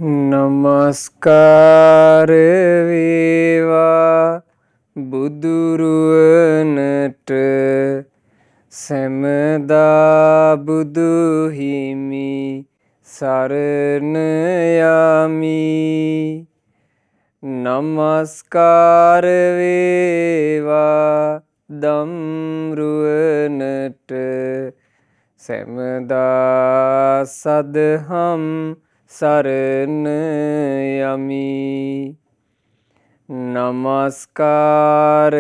නමස්කාර වේවා බුදුරුවනට සැමදා බුදු හිමි සරණ යමි. නමස්කාර වේවා දම්රුවනට සැමදා සදහම් සරණ යමි. නමස්කාර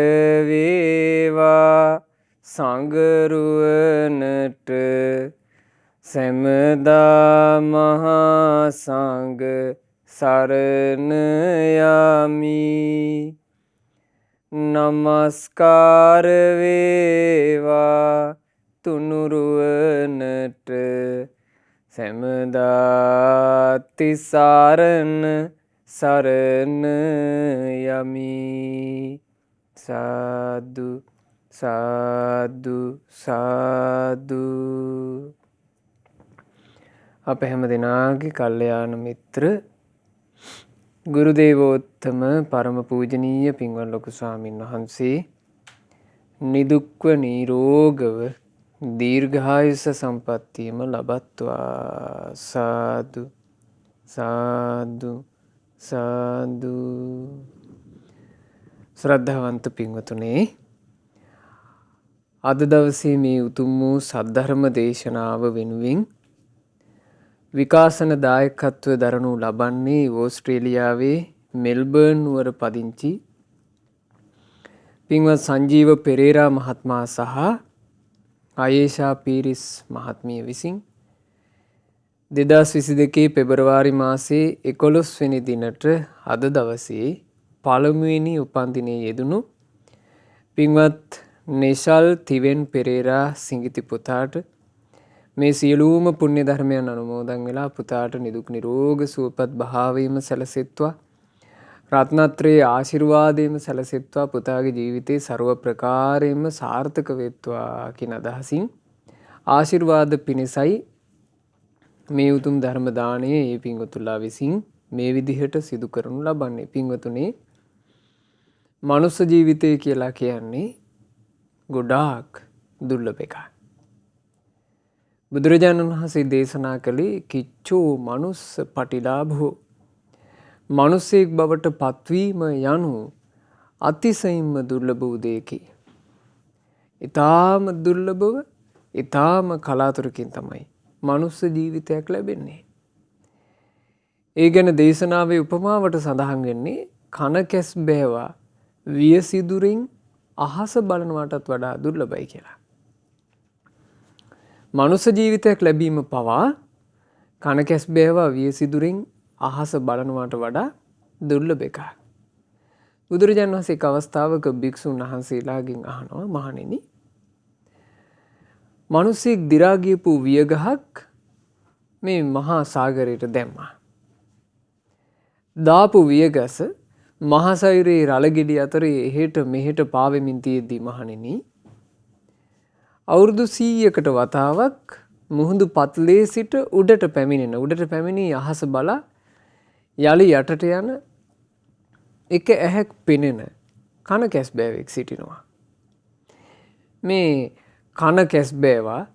වේවා සංඝරුවනට සැමදා මහා සංඝ සරණ යමි. නමස්කාර වේවා තුනුරුවනට සැමදා තිසරණ සරණ යමි. සාදු සාදු සාදු. අප හැම දෙනාගේ කල්යාණ මිත්‍ර ගුරු දේවෝත්තම පරම පූජනීය පින්වත් ලොකු ස්වාමීන් වහන්සේ නිදුක්ව නිරෝගව දීර්ඝායුෂ සම්පත්තියම ලබත්වා. සාදු සාදු සාදු. ශ්‍රද්ධාවන්ත පින්වතුනේ, අද දවසේ මේ උතුම් වූ සද්ධර්ම දේශනාව වෙනුවෙන් විකාශන දායකත්වය දරනු ලබන්නේ ඕස්ට්‍රේලියාවේ මෙල්බර්න් නුවර පදිංචි පින්වත් සංජීව පෙරේරා මහත්මයා සහ ආයේෂා පීරිස් මහත්මිය විසින් 2022 පෙබරවාරි මාසයේ 11 වෙනි දිනට අද දවසේ පළමුවෙනි උපන්දිනයේ යෙදුණු පින්වත් නේෂල් තිවෙන් පෙරේරා සිඟිති පුතාට මේ සියලුම පුණ්‍ය ධර්මයන් අනුමෝදන් වෙලා පුතාට නිදුක් නිරෝග සුවපත් භාවයම සැලසෙත්වා. රත්නත්‍රයේ ආශිර්වාදයම සැලසෙත්වා. පුතාගේ ජීවිතේ ਸਰව ප්‍රකාරයෙන්ම සාර්ථක වෙත්වා කියන අදහසින් ආශිර්වාද පිණිසයි මේ උතුම් ධර්ම දාණය මේ පින්වතුන්ලා විසින් මේ විදිහට සිදු කරනු ලබන්නේ. පින්වතුනේ, මනුස්ස ජීවිතය කියලා කියන්නේ ගොඩාක් දුර්ලභ එකක්. බුදුරජාණන් වහන්සේ දේශනා කළේ කිච්චෝ මනුස්ස පටිලාභෝ, මනුස්සයෙක් බවට පත්වීම යනු අතිශයින්ම දුර්ලභ වූ දෙයකි. ඊටාම දුර්ලභව ඊටාම කලාතුරකින් තමයි මනුස්ස ජීවිතයක් ලැබෙන්නේ. ඒ ගැන දේශනාවේ උපමාවට සඳහන් වෙන්නේ කන කැස් බෑවා වියසිදුරින් අහස බලනවටත් වඩා දුර්ලභයි කියලා. මනුස්ස ජීවිතයක් ලැබීම පවා කන කැස් බෑවා වියසිදුරින් අහස බලනවට වඩා දුර්ලභ එකක්. බුදුරජාණන් වහන්සේ එක් අවස්ථාවක භික්ෂුන් වහන්සේලාගෙන් අහනවා, මහණෙනි, මිනිසෙක් දි รา ගියපු වියගහක් මේ මහා සාගරයට දැම්මා. දාපු වියගස මහා සයුරේ රළගෙඩි අතරේ එහෙට මෙහෙට පාවෙමින් තියෙද්දී මහණෙනි, අවුරුදු 100කට වතාවක් මුහුදු පත්ලේ සිට උඩට පැමිණි අහස බලා යලි යටට යන එක ඇහැක් පෙනෙන කන කැස් බෑවෙක් සිටිනවා. මේ කන කැස් බෑවා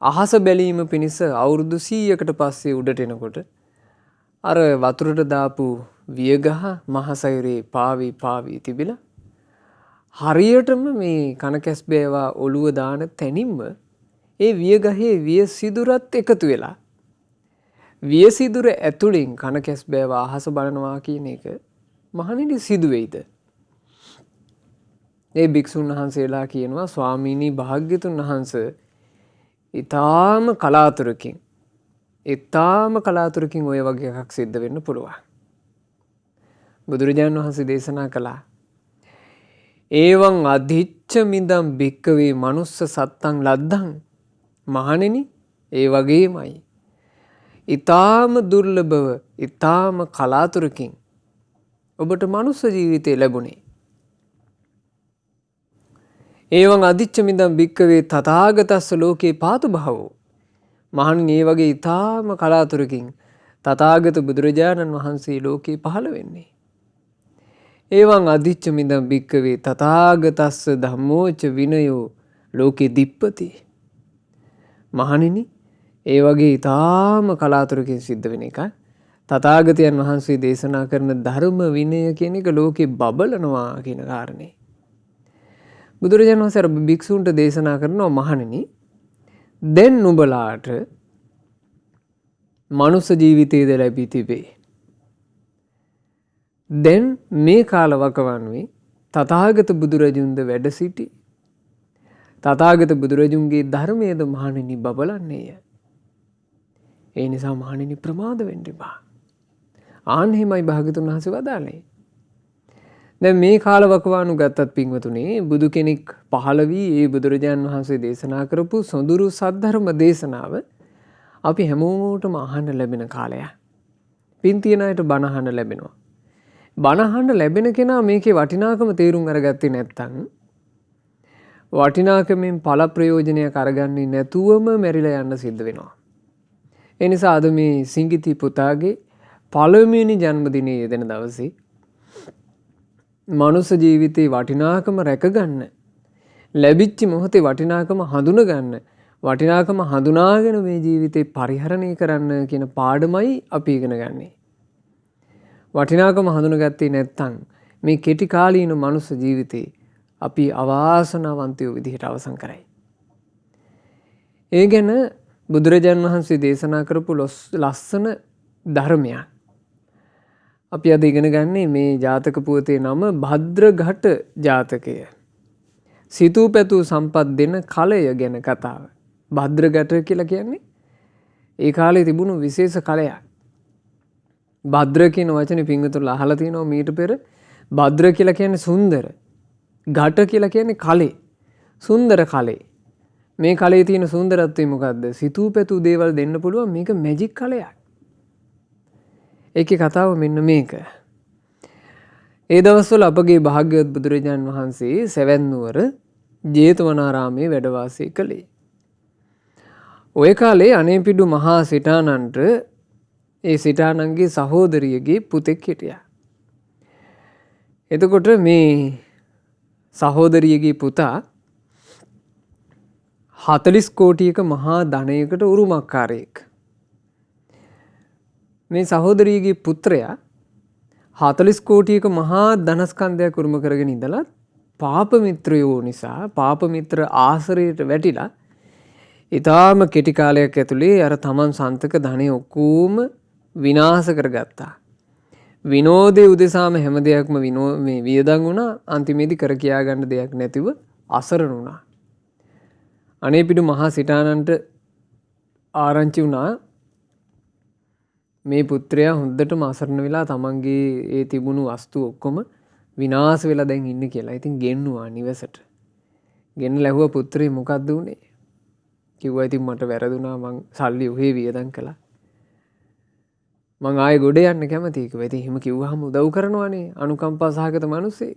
අහස බැලීම පිණිස අවුරුදු 100කට පස්සේ උඩට එනකොට අර වතුරට දාපු වියගහ මහසයුරේ පාවී තිබිලා හරියටම මේ කන කැස් බෑවා ඔළුව දාන තැනින්ම ඒ වියගහේ වියසිදුරත් එකතු වෙලා වියසිදුර ඇතුළෙන් කන කැස් බෑවා අහස බලනවා කියන එක මහණෙනි සිදු වෙයිද? ඒ භික්ෂුන් වහන්සේලා කියනවා, ස්වාමීනි භාග්‍යතුන් වහන්සේ, ඊටාම කලාතුරකින් ඔය වගේ එකක් සිද්ධ වෙන්න පුළුවන්. බුදුරජාණන් වහන්සේ දේශනා කළා, ඒවං අධිච්ච මිදම් භික්කවේ මනුස්ස සත්තං ලද්දං. මහණෙනි, ඒ වගේමයි ඊටාම දුර්ලභව ඊටාම කලාතුරකින් ඔබට මනුස්ස ජීවිතය ලැබුණේ. ඒවං අධිච්ච මිදම් භික්කවේ තථාගතස්ස ලෝකේ පාතු භවෝ. මහණෙනි, ඒ වගේ ඊටාම කලාතුරකින් තථාගත බුදුරජාණන් වහන්සේ ලෝකේ පහළ වෙන්නේ. එවං අදිච්ච මිදම් භික්කවේ තථාගතස්ස ධම්මෝච විනයෝ ලෝකේ දිප්පති. මහණෙනි, ඒ වගේ ඊටාම කලාතුරකින් සිද්ධ වෙන එක. තථාගතයන් වහන්සේ දේශනා කරන ධර්ම විනය කියන එක ලෝකේ බබලනවා කියන කාරණේ. බුදුරජාණන් වහන්සේ අර භික්ෂුන්ට දේශනා කරනවා, මහණෙනි, දැන් නුඹලාට මනුස්ස ජීවිතයේද ලැබී තිබේ. දැන් මේ කාල වකවානුවේ තථාගත බුදුරජුන්ද වැඩ සිටි. තථාගත බුදුරජුන්ගේ ධර්මයේද මහණෙනි බබලන්නේය. ඒ නිසා මහණෙනි ප්‍රමාද වෙන්න එපා. ආන් එහෙමයි භාග්‍යතුන් වහන්සේ වදාළේ. දැන් මේ කාල වකවානු ගත්තත් පින්වතුනි, බුදු කෙනෙක් පහළ වී ඒ බුදුරජාණන් වහන්සේ දේශනා කරපු සොඳුරු සද්ධර්ම දේශනාව අපි හැමෝටම අහන්න ලැබෙන කාලයක්. පින් තියන අයට බණ අහන්න ලැබෙනවා. බණ අහන්න ලැබෙන කෙනා මේකේ වටිනාකම තේරුම් අරගත්තේ නැත්නම් වටිනාකමෙන් ඵල ප්‍රයෝජනයක් අරගන්නේ නැතුවම මැරිලා යන්න සිද්ධ වෙනවා. ඒ නිසා අද මේ සිංගිති පුතාගේ පළවෙනි ජන්මදිනයේ යෙදෙන දවසේ මනුස්ස ජීවිතේ වටිනාකම රැකගන්න, ලැබිච්ච මොහොතේ වටිනාකම හඳුනගන්න, වටිනාකම හඳුනාගෙන මේ ජීවිතේ පරිහරණය කරන්න කියන පාඩමයි අපි ඉගෙන ගන්නේ. වටිනාකම හඳුනගත්තේ නැත්නම් මේ කෙටි කාලීන මනුස්ස ජීවිතේ අපි අවාසනාවන්තයෝ විදිහට අවසන් කරයි. ඒ ගැන බුදුරජාණන් වහන්සේ දේශනා කරපු ලස්සන ධර්මයක් අපි අද ඉගෙන ගන්නේ මේ ජාතක පුවතේ නම භද්‍රඝට ජාතකය. සිතූ පැතූ සම්පත් දෙන කලය ගැන කතාව. භද්‍රඝට කියලා කියන්නේ ඒ කාලේ තිබුණු විශේෂ කලයක්. භද්‍ර කියන වචනේ පින්වතුන්ලා අහලා තියෙනවා මීට පෙර. භද්‍ර කියලා කියන්නේ සුන්දර. ඝට කියලා කියන්නේ කලේ. සුන්දර කලේ. මේ කලේ තියෙන සුන්දරත්වය මොකද්ද? සිතූ පැතූ දේවල් දෙන්න පුළුවන් මේක මැජික් කලයක්. ඒකේ කතාව මෙන්න මේක. ඒ දවස්වල අපගේ භාග්‍යවත් බුදුරජාණන් වහන්සේ සෙවැන් නුවර ජේතවනාරාමයේ වැඩ වාසය කළේ. ওই කාලේ අනේපිඩු මහා සිටානන්ට ඒ සිටානන්ගේ සහෝදරියගේ පුතෙක් හිටියා. එතකොට මේ සහෝදරියගේ පුතා 40 කෝටියක මහා ධනයකට උරුමකාරයෙක්. මේ සහෝදරියගේ පුත්‍රයා 40 කෝටියක මහා ධනස්කන්ධයක් උරුම කරගෙන ඉඳලා පාප මිත්‍රයෝ නිසා පාප මිත්‍ර ආශ්‍රයයට වැටිලා ඊටාම කෙටි කාලයක් ඇතුලේ අර තමන් සන්තක ධනෙ ඔක්කොම විනාශ කරගත්තා. විනෝදේ උදෙසාම හැම දෙයක්ම මේ වියදම් වුණා. අන්තිමේදී කර කියා ගන්න දෙයක් නැතිව අසරණ වුණා. අනේපිඩු මහා සිටානන්ට ආරංචි වුණා මේ පුත්‍රයා හොඳටම අසරණ වෙලා තමන්ගේ ඒ තිබුණු වස්තු ඔක්කොම විනාශ වෙලා දැන් ඉන්නේ කියලා. ඉතින් ගෙන්නුවා නිවසට. ගෙන්නලා ඇහුවා පුත්‍රේ මොකද්ද උනේ? කිව්වා ඉතින් මට වැරදුනා, මං සල්ලි ඔහේ වියදම් කළා. මං ආයෙ ගොඩ යන්න කැමතියි කිව්වා. ඉතින් එහෙම කිව්වහම උදව් කරනවානේ අනුකම්පා සහගත මිනිස්සේ.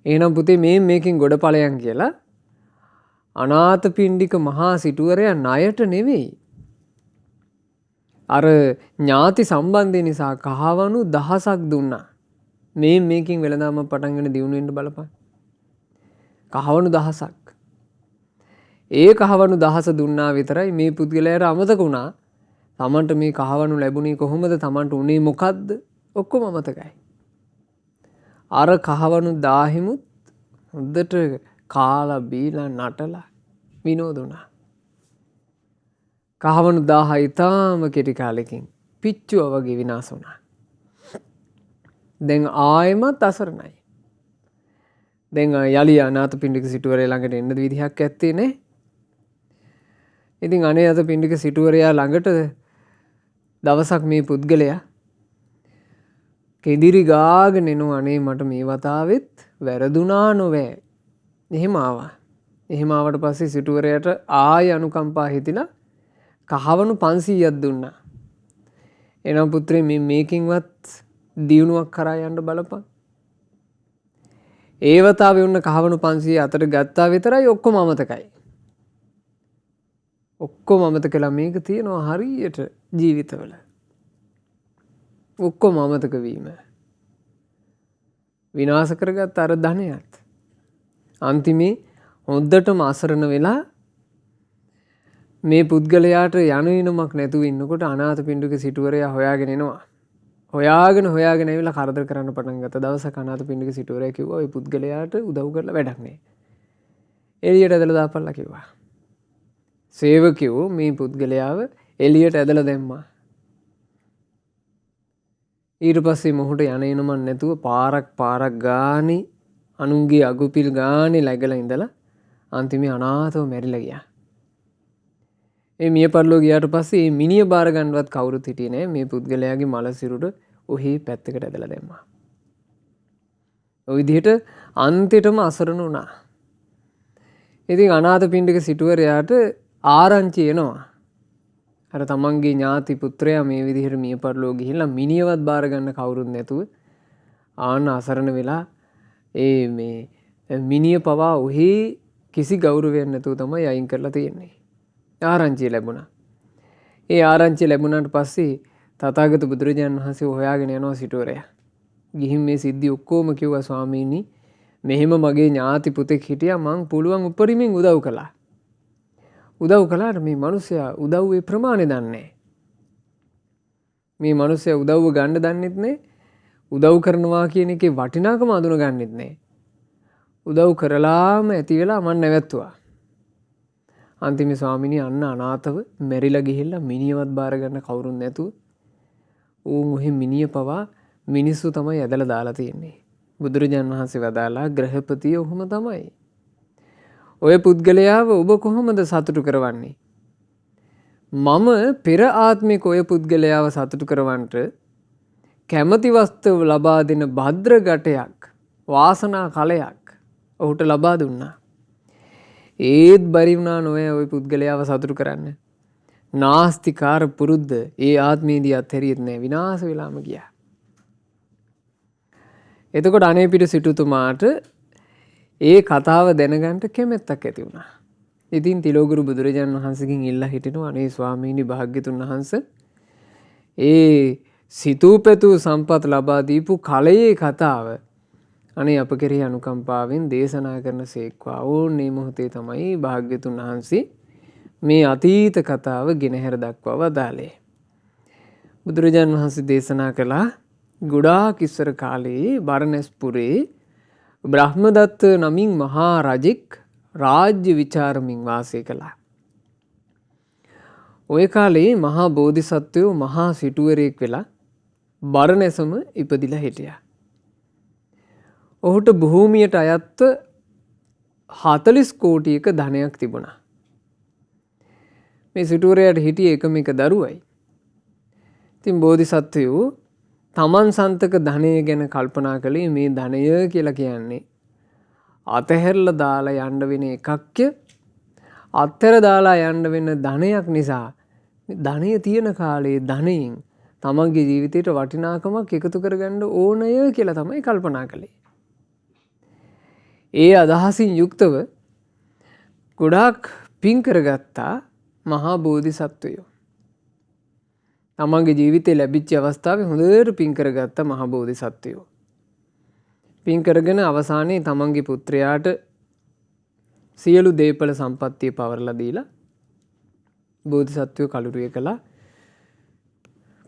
එහෙනම් පුතේ මේකෙන් ගොඩ ඵලයන් කියලා අනාථපිණ්ඩික මහා සිටුවරයා ණයට නෙවෙයි, අර ඥාති සම්බන්ධය නිසා කහවණු 1000ක් දුන්නා. මේකෙන් වෙලඳාම පටන් ගන්න දිනු වෙන්න බලපන්. කහවණු 1000ක්. ඒ කහවණු 1000 දුන්නා විතරයි මේ පුද්ගලයාට අමතක වුණා. තමන්ට මේ කහවණු ලැබුණේ කොහොමද? තමන්ට උනේ මොකද්ද? ඔක්කොම අමතකයි. අර කහවණු 1000මුත් හොඳට කාලා බීලා නටලා විනෝද වුණා. කහවණු 1000 ඊටාම කෙටි කාලෙකින් පිච්චුවා වගේ විනාශ වුණා. දැන් ආයෙමත් අසරණයි. දැන් යලි අනාථපිණ්ඩික සිටුවරයා ළඟට එන්න විදිහක් ඇත්තේ නැහැ. ඉතින් අනාථපිණ්ඩික සිටුවරයා ළඟට දවසක් මේ පුද්ගලයා කෙදිරි ගාගෙන එනවා. අනේ මට මේ වතාවෙත් වැරදුනා නොවේ. එහෙම ආවා. එහෙම ආවට පස්සේ සිටුවරයාට ආය අනුකම්පා හිතිලා කහවණු 500ක් දුන්නා. එනම් පුත්‍රේ මේකින්වත් දියුණුවක් කරා යන්න බලපන්. ඒ වතාවේ උන්න කහවණු 500 අතට ගත්තා විතරයි ඔක්කොම අමතකයි. ඔක්කොම අමතක කළා. මේක තියෙනවා හරියට ජීවිතවල. ඔක්කොම අමතක වීම. විනාශ කරගත් අර ධනයත්. අන්තිමේ හොද්දටම අසරණ වෙලා මේ පුද්ගලයාට යනුයිනමක් නැතුව ඉන්නකොට අනාථපිණ්ඩික සිටුවරයා හොයාගෙන එනවා. හොයාගෙන ඇවිල්ලා කරදර කරන්න පටන් ගත්ත. දවසක් අනාථපිණ්ඩික සිටුවරයා කිව්වා ওই පුද්ගලයාට උදව් කරලා වැඩක් නැහැ. එළියට ඇදලා දාපල්ලා කිව්වා. සේවකයෝ මේ පුද්ගලයාව එළියට ඇදලා දැම්මා. ඊට පස්සේ මොහොත යන්නේනම නැතුව පාරක් ගානේ අනුන්ගේ අගුපිල් ගානේ läගලා ඉඳලා අන්තිමේ අනාථව මැරිලා ගියා. මේ මිය පරලෝ ගියාට පස්සේ මේ මිනිය බාර ගන්නවත් කවුරුත් හිටියේ නැහැ. මේ පුද්ගලයාගේ මල සිරුර ඔහි පැත්තකට ඇදලා දැම්මා. ওই විදිහට අන්තිමටම අසරණ වුණා. ඉතින් අනාථපිණ්ඩික සිටුවරයාට ආරංචි එනවා. අර තමන්ගේ ඥාති පුත්‍රයා මේ විදිහට මිය පරලෝ ගිහිල්ලා මිනියවත් බාර ගන්න කවුරුත් නැතුව ආන්න අසරණ වෙලා මේ මිනිය පවා ඔහි කිසි ගෞරවයක් නැතුව තමයි අයින් කරලා තියෙන්නේ. ආරංචිය ලැබුණා. ඒ ආරංචිය ලැබුණාට පස්සේ තථාගත බුදුරජාණන් වහන්සේ හොයාගෙන යනවා සිටුවරයා. ගිහින් මේ සිද්ධි ඔක්කොම කිව්වා ස්වාමීනි මෙහෙම මගේ ඥාති පුතෙක් හිටියා මං පුළුවන් උපරිමෙන් උදව් කළා. උදව් කළාට මේ මිනිස්සයා උදව්වේ ප්‍රමාණය දන්නේ නැහැ. මේ මිනිස්සයා උදව්ව ගන්න දන්නෙත් නැහැ. උදව් කරනවා කියන එකේ වටිනාකම අඳුන ගන්නෙත් නැහැ. උදව් කරලාම ඇති වෙලා මන් නැවැත්තුවා. අන්තිමේ ස්වාමිනී අන්න අනාථව මෙරිලා ගිහිල්ලා මිනියවත් බාර ගන්න කවුරුත් නැතුව ඌන් ඔහි මිනිය පවා මිනිස්සු තමයි ඇදලා දාලා තියෙන්නේ. බුදුරජාණන් වහන්සේ වදාලා ග්‍රහපතිය ඔහොම තමයි. ඔය පුද්ගලයාව ඔබ කොහොමද සතුටු කරවන්නේ? මම පෙර ආත්මික ඔය පුද්ගලයාව සතුටු කරවන්නට කැමැති වස්තුව ලබා දෙන භද්‍ර ගැටයක් වාසනා කලයක් ඔහුට ලබා දුන්නා. ඒත් බැරි වුණා නෝය ওই පුද්ගලයාව සතුටු කරන්න. නාස්තිකාර පුරුද්ද ඒ ආත්මයේදී අත්හැරියෙත් නැහැ විනාශ වෙලාම ගියා. එතකොට අනේපිට සිටුතුමාට ඒ කතාව දැනගන්න කැමැත්තක් ඇති වුණා. ඉතින් තිලෝගුරු බුදුරජාණන් වහන්සේගෙන් ඉල්ලා හිටිනවා අනේ ස්වාමීනි භාග්‍යතුන් වහන්සේ ඒ සිතූපෙතු සම්පත් ලබා දීපු කලයේ කතාව අනේ අප කෙරෙහි අනුකම්පාවෙන් දේශනා කරන සේක්වා. ඕනේ මොහොතේ තමයි භාග්‍යතුන් වහන්සේ මේ අතීත කතාව ගෙනහැර දක්වා වදාළේ. බුදුරජාණන් වහන්සේ දේශනා කළා ගොඩාක් ඉස්සර කාලේ බරණැස්පුරේ බ්‍රහ්මදත්ත නමින් මහා රජෙක් රාජ්‍ය විචාරමින් වාසය කළා. ওই කාලේ මහා බෝධිසත්වයෝ මහා සිටුවරයෙක් වෙලා බරණැසම ඉපදිලා හිටියා. ඔහුට භූමියට අයත්ව 40 කෝටියක ධනයක් තිබුණා. මේ සිටුවරයාට හිටියේ එකම එක දරුවයි. ඉතින් බෝධිසත්වයෝ තමන් සන්තක ධනය ගැන කල්පනා කළේ මේ ධනය කියලා කියන්නේ අතහැරලා දාලා යන්න වෙන එකක්ය. අත්තර දාලා යන්න වෙන ධනයක් නිසා ධනය තියෙන කාලේ ධනයෙන් තමන්ගේ ජීවිතයට වටිනාකමක් එකතු කරගන්න ඕනය කියලා තමයි කල්පනා කළේ. ඒ අදහසින් යුක්තව ගොඩාක් පින් කරගත්තා මහා බෝධිසත්වයෝ. තමන්ගේ ජීවිතේ ලැබිච්ච අවස්ථාවේ හොඳට පින් කරගත්ත මහා බෝධිසත්වයෝ. පින් කරගෙන අවසානයේ තමන්ගේ පුත්‍රයාට සියලු දේපල සම්පත්තිය පවරලා දීලා බෝධිසත්වයෝ කලුරිය කළා.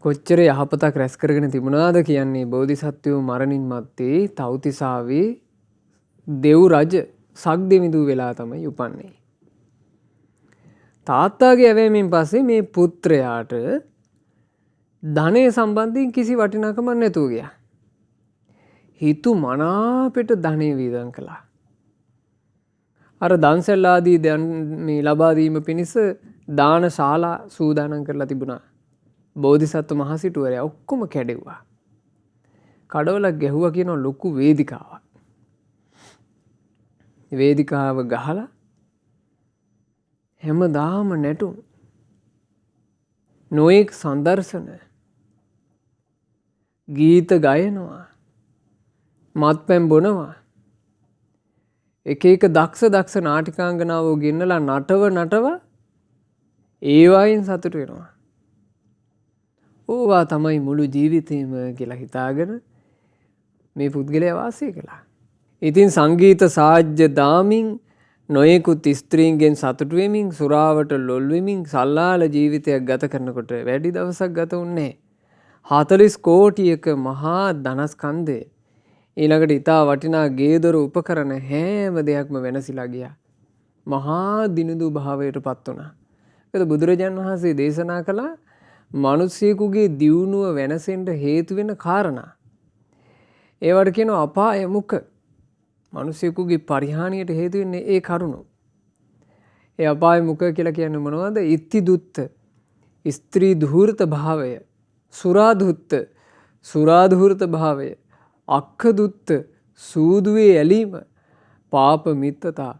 කොච්චර යහපතක් රැස් කරගෙන තිබුණාද කියන්නේ බෝධිසත්වයෝ මරණින් මත්තේ තව්තිසාවේ දෙව් රජ සක්දෙවිඳු වෙලා තමයි උපන්නේ. තාත්තාගේ ඇවෑමෙන් පස්සේ මේ පුත්‍රයාට ධනය සම්බන්ධයෙන් කිසි වටිනාකමක් නැතුව ගියා. හිතු මනාපෙට ධනය වීදම් කළා. අර දන්සැල් ආදී මේ ලබා දීම පිණිස දානශාලා සූදානම් කරලා තිබුණා. බෝධිසත්ව මහ සිටුවරයා ඔක්කොම කැඩෙව්වා. කඩවලක් ගැහුවා කියන ලොකු වේදිකාවක්. වේදිකාව ගහලා හැමදාම නැටුම් නොඑක් සන්දර්ශන ගීත ගයනවා මත්පැන් බොනවා එක එක දක්ෂ නාටිකාංගනාවෝ ගෙන්නලා නටව ඒ වයින් සතුට වෙනවා. ඕවා තමයි මුළු ජීවිතේම කියලා හිතාගෙන මේ පුද්ගලයා වාසය කළා. ඉතින් සංගීත සාජ්‍ය දාමින් නොයෙකුත් ස්ත්‍රීන්ගෙන් සතුටු වෙමින් සුරාවට ලොල් වෙමින් සල්ලාල ජීවිතයක් ගත කරනකොට වැඩි දවසක් ගත වුණේ 40 කෝටියක මහා ධනස්කන්ධය ඊළඟට ඊටා වටිනා ගේදොර උපකරණ හැම දෙයක්ම වෙනසිලා ගියා. මහා දිනුදු භාවයට පත් වුණා. ඒක බුදුරජාන් වහන්සේ දේශනා කළා මිනිසියෙකුගේ දියුණුව වෙනසෙන්න හේතු වෙන කාරණා. ඒවට කියනවා අපාය මුඛ. මිනිසියෙකුගේ පරිහානියට හේතු වෙන්නේ ඒ කරුණු. ඒ අපාය මුඛ කියලා කියන්නේ මොනවද? ඉත්ති දුත්ත, ස්ත්‍රී ධූර්ත භාවය, සුරා දුත්ත, සුරා ධූර්ත භාවය, අක්ඛ දුත්ත, සූදුවේ ඇලීම, පාප මිත්තතා,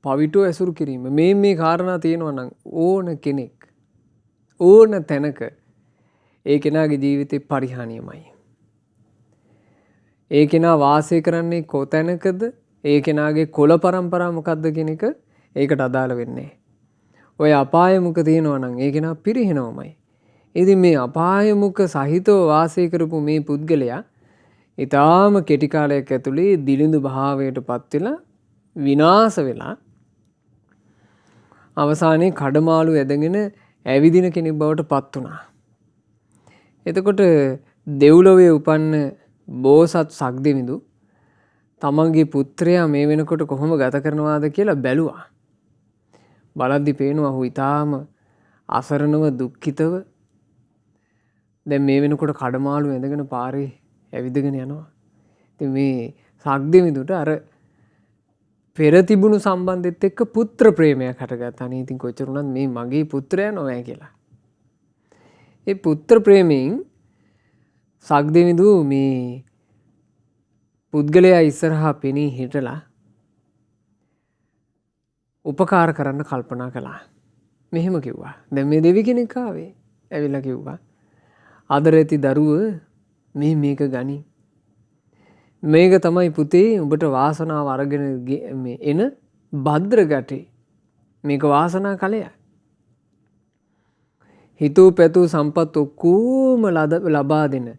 පවිටෝ ඇසුරු කිරීම. මේ කාරණා තියෙනවා නම් ඕන කෙනෙක් ඕන තැනක ඒ කෙනාගේ ජීවිතේ පරිහානියමයි. ඒ කෙනා වාසය කරන්නේ කොතැනකද? ඒ කෙනාගේ කුල પરම්පරාව මොකක්ද කියන එක ඒකට අදාළ වෙන්නේ. ඔය අපාය මුඛ තියෙනවා නම් ඒ කෙනා පිරිහෙනවමයි. ඉතින් මේ අපාය මුඛ සහිතව වාසය කරපු මේ පුද්ගලයා ඊටාම කෙටි කාලයක් ඇතුලේ දිලිඳු භාවයටපත් වෙලා විනාශ වෙලා අවසානයේ කඩමාළු ඇදගෙන ඇවිදින කෙනෙක් බවට පත් වුණා. එතකොට දෙව්ලොවේ උපන්න බෝසත් සක්දෙවිඳු තමන්ගේ පුත්‍රයා මේ වෙනකොට කොහොම ගත කරනවාද කියලා බැලුවා. බලද්දි පේනවා ඔහු ඊටාම අසරණව දුක්ඛිතව දැන් මේ වෙනකොට කඩමාළු ඇඳගෙන පාරේ ඇවිදගෙන යනවා. ඉතින් මේ සක්දෙවිඳුට අර පෙර තිබුණු සම්බන්ධෙත් එක්ක පුත්‍ර ප්‍රේමයක් හටගත්තා. අනේ ඉතින් කොච්චර වුණත් මේ මගේ පුත්‍රයා නෝය කියලා. ඒ පුත්‍ර ප්‍රේමයෙන් සක්දෙවිඳු මේ පුද්ගලයා ඉස්සරහා පෙනී හිටලා උපකාර කරන්න කල්පනා කළා. මෙහෙම කිව්වා. දැන් මේ දෙවි කෙනෙක් ආවේ. ඇවිල්ලා කිව්වා ආදර ඇති දරුව මේක ගනි. මේක තමයි පුතේ උඹට වාසනාව අරගෙන මේ එන භද්‍ර ගැටේ. මේක වාසනා කලයක්. හිතූ පැතූ සම්පත් ඔක්කොම ලබා දෙන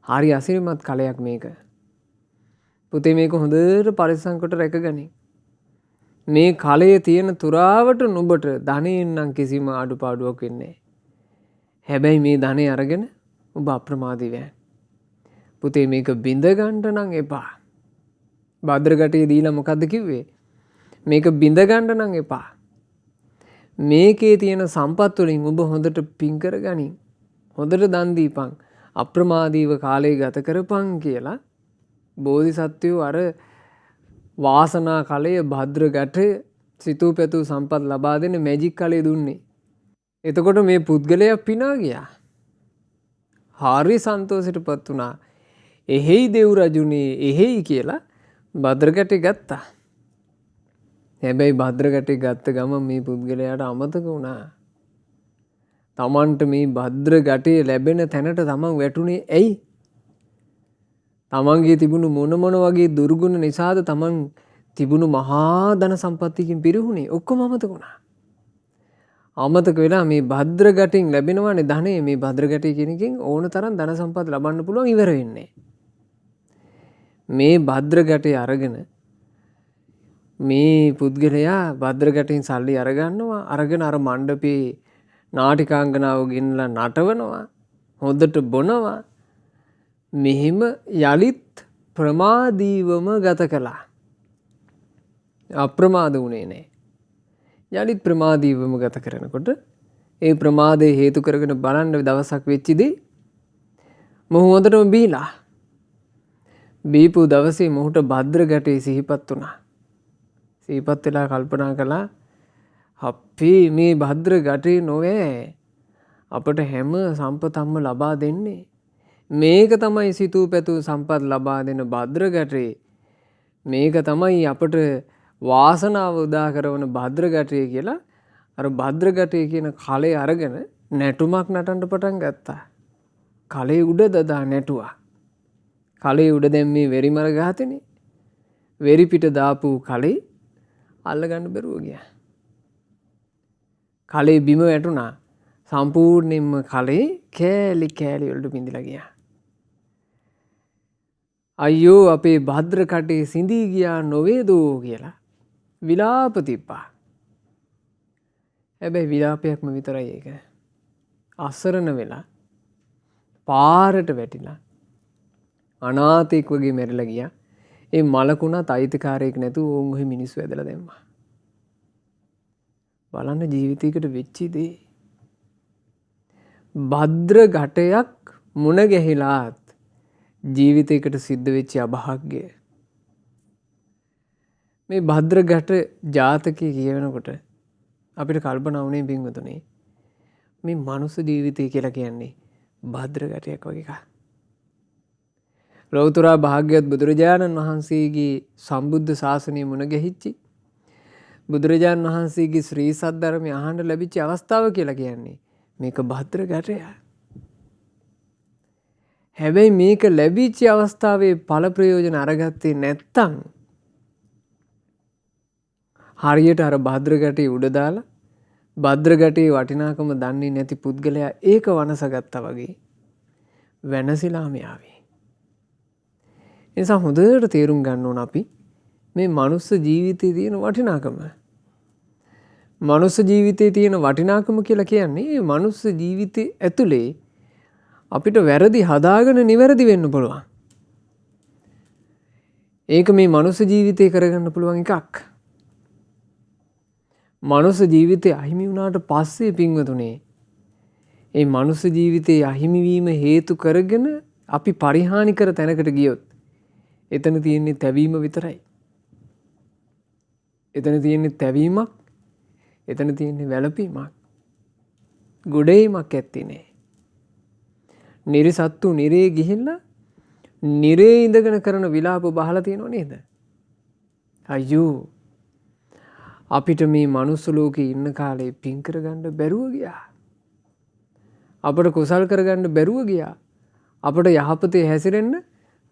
හරි අසිරිමත් කලයක් මේක. පුතේ මේක හොඳට පරිස්සම් කොට රැකගනි. මේ කලයේ තියෙන තුරාවට නුඹට ධනෙන් නම් කිසිම අඩුපාඩුවක් වෙන්නේ නැහැ. හැබැයි මේ ධනෙ අරගෙන ඔබ අප්‍රමාදී වෙන්න. පුතේ මේක බිඳ ගන්න නම් එපා. භද්‍රගටේ දීලා මොකද්ද කිව්වේ? මේක බිඳ ගන්න නම් එපා. මේකේ තියෙන සම්පත් වලින් ඔබ හොඳට පින් කරගනි. හොඳට දන් දීපන්. අප්‍රමාදීව කාලය ගත කරපන් කියලා බෝධිසත්වයෝ අර වාසනා කලය භද්‍රගටේ සිතූ පැතූ සම්පත් ලබා දෙන මැජික් කලය දුන්නේ. එතකොට මේ පුද්ගලයා පිනා ගියා. හරි සන්තෝෂයටපත් වුණා. එහෙයි දෙව් රජුනේ එහෙයි කියලා භද්‍රගටේ ගත්තා. හැබැයි භද්‍රගටේ ගත්ත ගමන් මේ පුද්ගලයාට අමතක වුණා. තමන්ට මේ භද්‍රගටේ ලැබෙන තැනට තමන් වැටුනේ ඇයි? තමන්ගේ තිබුණු මොන වගේ දුර්ගුණ නිසාද තමන් තිබුණු මහා ධන සම්පත්තියකින් පිරිහුනේ? ඔක්කොම අමතක වුණා. අමතක වෙලා මේ භද්‍රගටෙන් ලැබෙනවානේ ධනෙ. මේ භද්‍රගටේ කියන එකෙන් ඕන තරම් ධන සම්පත් ලබන්න පුළුවන් ඉවර වෙන්නේ. මේ භද්‍රගටේ අරගෙන මේ පුද්ගලයා භද්‍රගටෙන් සල්ලි අරගන්නවා. අරගෙන අර මණ්ඩපේ නාටිකාංගනාව ගෙනලා නටවනවා. හොඳට බොනවා. මෙහිම යලිත් ප්‍රමාදීවම ගත කළා. අප්‍රමාද වුණේ නැහැ. යලිත් ප්‍රමාදීවම ගත කරනකොට ඒ ප්‍රමාදේ හේතු කරගෙන බලන්න දවසක් වෙච්ච දේ මොහු හොඳටම බීලා. බීපු දවසේ මොහුට භද්‍රගටේ සිහිපත් වුණා. සිහිපත් වෙලා කල්පනා කළා අපි මේ භද්‍රගටේ නොවේ අපට හැම සම්පතක්ම ලබා දෙන්නේ. මේක තමයි සිතූ පැතූ සම්පත් ලබා දෙන භද්‍රගටේ. මේක තමයි අපට වාසනාව උදා කරන භද්‍රගටේ කියලා අර භද්‍රගටේ කියන කලේ අරගෙන නැටුමක් නටන්න පටන් ගත්තා. කලේ උඩ දදා නැටුවා. කලේ උඩ දැන් මේ වෙරිමර ගහතනේ. වෙරි පිට දාපු කලේ අල්ල ගන්න බැරුව ගියා. කලේ බිම වැටුණා. සම්පූර්ණයෙන්ම කලේ කෑලි කෑලි වලට බිඳිලා ගියා. අයියෝ අපේ භද්‍ර කටේ සිඳී ගියා නොවේදෝ කියලා විලාප තිබ්බා. හැබැයි විලාපයක්ම විතරයි ඒක. අසරණ වෙලා පාරට වැටිලා අනාථෙක් වගේ මැරිලා ගියා. ඒ මලකුණත් අයිතිකාරයෙක් නැතුව උන් ඔහි මිනිස්සු ඇදලා දැම්මා. බලන්න ජීවිතයකට වෙච්ච දේ. භද්‍ර ඝටයක් මුණ ගැහිලාත් ජීවිතයකට සිද්ධ වෙච්ච අභාග්‍ය. මේ භද්‍ර ඝට ජාතකය කියවනකොට අපිට කල්පනා වුණේ පින්වතුනි මේ මනුස්ස ජීවිතය කියලා කියන්නේ භද්‍ර ඝටයක් වගේ එකක්. ලෞතර භාග්‍යවත් බුදුරජාණන් වහන්සේගේ සම්බුද්ධ ශාසනය මුණ ගැහිච්චි බුදුරජාණන් වහන්සේගේ ශ්‍රී සද්ධර්මය අහන්න ලැබිච්ච අවස්ථාව කියලා කියන්නේ මේක භද්‍ර ඝටය. හැබැයි මේක ලැබිච්ච අවස්ථාවේ ඵල ප්‍රයෝජන අරගත්තේ නැත්තම් හරියට අර භද්‍ර ඝටේ උඩ දාලා භද්‍ර ඝටේ වටිනාකම දන්නේ නැති පුද්ගලයා ඒක වනසගත්තා වගේ වෙනසිලා මෙයාවේ. ඒ නිසා හොඳට තේරුම් ගන්න ඕන අපි මේ මනුස්ස ජීවිතයේ තියෙන වටිනාකම. මනුස්ස ජීවිතයේ තියෙන වටිනාකම කියලා කියන්නේ මේ මනුස්ස ජීවිතයේ ඇතුලේ අපිට වැරදි හදාගෙන නිවැරදි වෙන්න පුළුවන්. ඒක මේ මනුස්ස ජීවිතේ කරගන්න පුළුවන් එකක්. මනුස්ස ජීවිතේ අහිමි වුණාට පස්සේ පින්වතුනේ ඒ මනුස්ස ජීවිතේ අහිමි වීම හේතු කරගෙන අපි පරිහානි කර තැනකට ගියොත් එතන තියෙන්නේ තැවීම විතරයි. එතන තියෙන්නේ තැවීමක්, එතන තියෙන්නේ වැළපීමක්. ගොඩේීමක් ඇත්තේ නෑ. නිරිසත්තු නිරේ ගිහිල්ලා නිරේ ඉඳගෙන කරන විලාප බහලා තියෙනව නේද? අයියෝ අපිට මේ මනුස්ස ලෝකේ ඉන්න කාලේ පින් කරගන්න බැරුව ගියා. අපට කුසල් කරගන්න බැරුව ගියා. අපට යහපතේ හැසිරෙන්න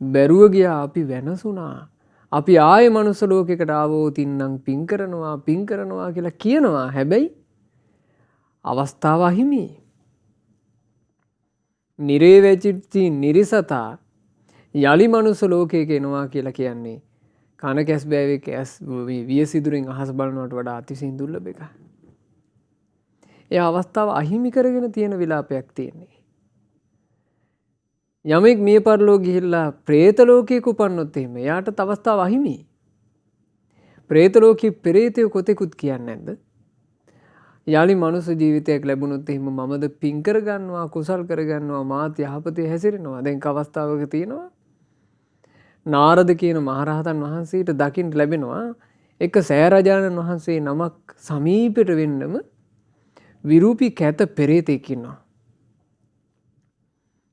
බැරුව ගියා. අපි වෙනසුණා. අපි ආයේ මනුස්ස ලෝකයකට ආවොත් ඉන්නම් පින් කරනවා කියලා කියනවා. හැබැයි අවස්ථාව අහිමි. නිරේ වැචිච්චි නිරිසතා යලි මනුස්ස ලෝකයක එනවා කියලා කියන්නේ කන කැස් බෑවේ කැස් වියසිදුරෙන් අහස බලනවට වඩා අතිශයින් දුර්ලභ එකක්. ඒ අවස්ථාව අහිමි කරගෙන තියෙන විලාපයක් තියෙන්නේ. යමෙක් මිය පරලෝ ගිහිල්ලා പ്രേත ලෝකයක උපන්නොත් එහෙම එයාට අවස්ථාව අහිමි. പ്രേත ලෝකේ පෙරේතයෝ කොතෙකුත් කියන්නේ නැද්ද? යලි මනුස්ස ජීවිතයක් ලැබුණොත් එහෙම මමද පින් කරගන්නවා කුසල් කරගන්නවා මාත් යහපතේ හැසිරෙනවා. දැන් අවස්ථාවක තියෙනවා නාරද කියන මහරහතන් වහන්සේට දකින්න ලැබෙනවා එක සෑරජානන් වහන්සේ නමක් සමීපයට වෙන්නම විරූපී කැත පෙරේතෙක් ඉන්නවා.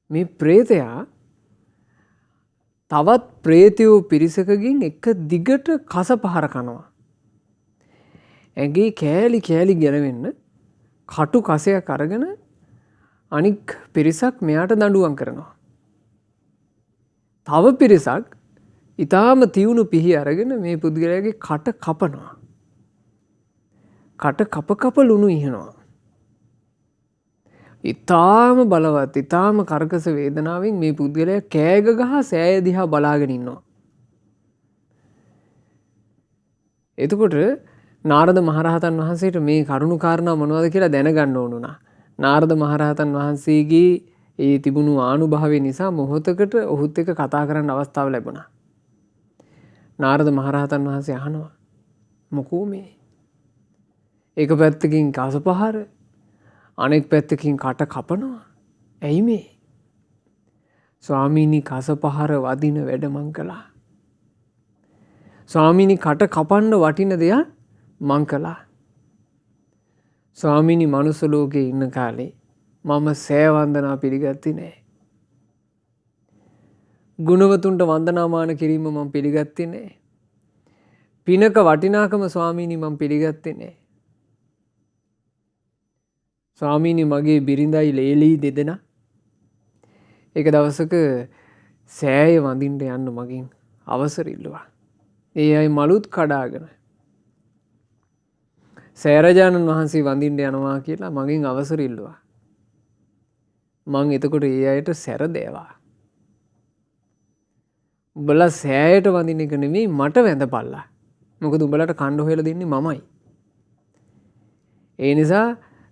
මේ ප්‍රේතයා තවත් ප්‍රේතයෝ පිරිසකකින් එක දිගට කස පහර කනවා. ඇගේ කෑලි කෑලි ගැලවෙන්න කටු කසයක් අරගෙන අනික් පිරිසක් මෙයාට දඬුවම් කරනවා. තව පිරිසක් ඊටාම තියුණු පිහි අරගෙන මේ පුද්ගලයාගේ කට කපනවා. කට කප ලුණු ඉහනවා. ඊටාම බලවත් ඊටාම කර්කස වේදනාවෙන් මේ පුද්ගලයා කෑග ගහ සෑය දිහා බලාගෙන ඉන්නවා. එතකොට නාරද මහරහතන් වහන්සේට මේ කරුණු කාරණා මොනවද කියලා දැනගන්න ඕන වුණා. නාරද මහරහතන් වහන්සේගේ ඒ තිබුණු ආනුභාවය නිසා මොහොතකට ඔහුත් එක්ක කතා කරන්න අවස්ථාව ලැබුණා. නාරද මහරහතන් වහන්සේ අහනවා මොකෝ මේ? එක පැත්තකින් කස පහර අනෙක් පැත්තකින් කට කපනවා. ඇයි මේ? ස්වාමීනි කස පහර වදින වැඩ මං කළා. ස්වාමීනි කට කපන්න වටින දෙයක් මං කළා. ස්වාමීනි මනුස්ස ලෝකේ ඉන්න කාලේ මම සෑ වන්දනා පිළිගත්තේ නෑ. ගුණවතුන්ට වන්දනාමාන කිරීම මම පිළිගත්තේ නෑ. පිනක වටිනාකම ස්වාමීනි මම පිළිගත්තේ නෑ. ස්වාමීනි මගේ බිරිඳයි ලේලී දෙදෙනා එක දවසක සෑය වඳින්න යන්න මගෙන් අවසර ඉල්ලුවා. ඒ අය මලුත් කඩාගෙන සෑරජානන් වහන්සේ වඳින්න යනවා කියලා මගෙන් අවසර ඉල්ලුවා. මං එතකොට ඒ අයට සැර දේවා. උඹලා සෑයට වඳින එක නෙමෙයි මට වැඳපල්ලා. මොකද උඹලට කණ්ඩ හොයලා දෙන්නේ මමයි. ඒ නිසා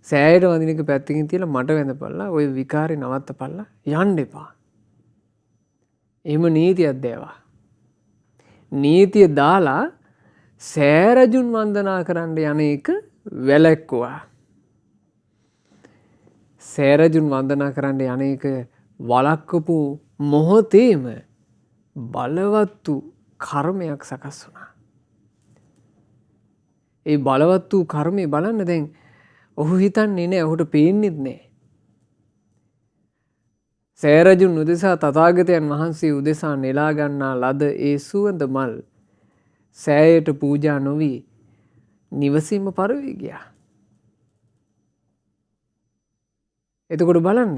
සෑයට වඳින එක පැත්තකින් තියලා මට වැඳපල්ලා. ওই විකාරේ නවත්තපල්ලා. යන්න එපා. එහෙම නීතියක් දේවා. නීතිය දාලා සෑරජුන් වන්දනා කරන්න යන එක වැළැක්කුවා. සෑරජුන් වන්දනා කරන්න යන එක වළක්වපු මොහොතේම බලවත් වූ කර්මයක් සකස් වුණා. ඒ බලවත් වූ කර්මය බලන්න දැන් ඔහු හිතන්නේ නැහැ, ඔහුට පේන්නේත් නැහැ. සෑරජුන් උදෙසා තථාගතයන් වහන්සේ උදෙසා නෙලා ගන්නා ලද ඒ සුවඳ මල් සෑයට පූජා නොවි නිවසේම පරවී ගියා. එතකොට බලන්න,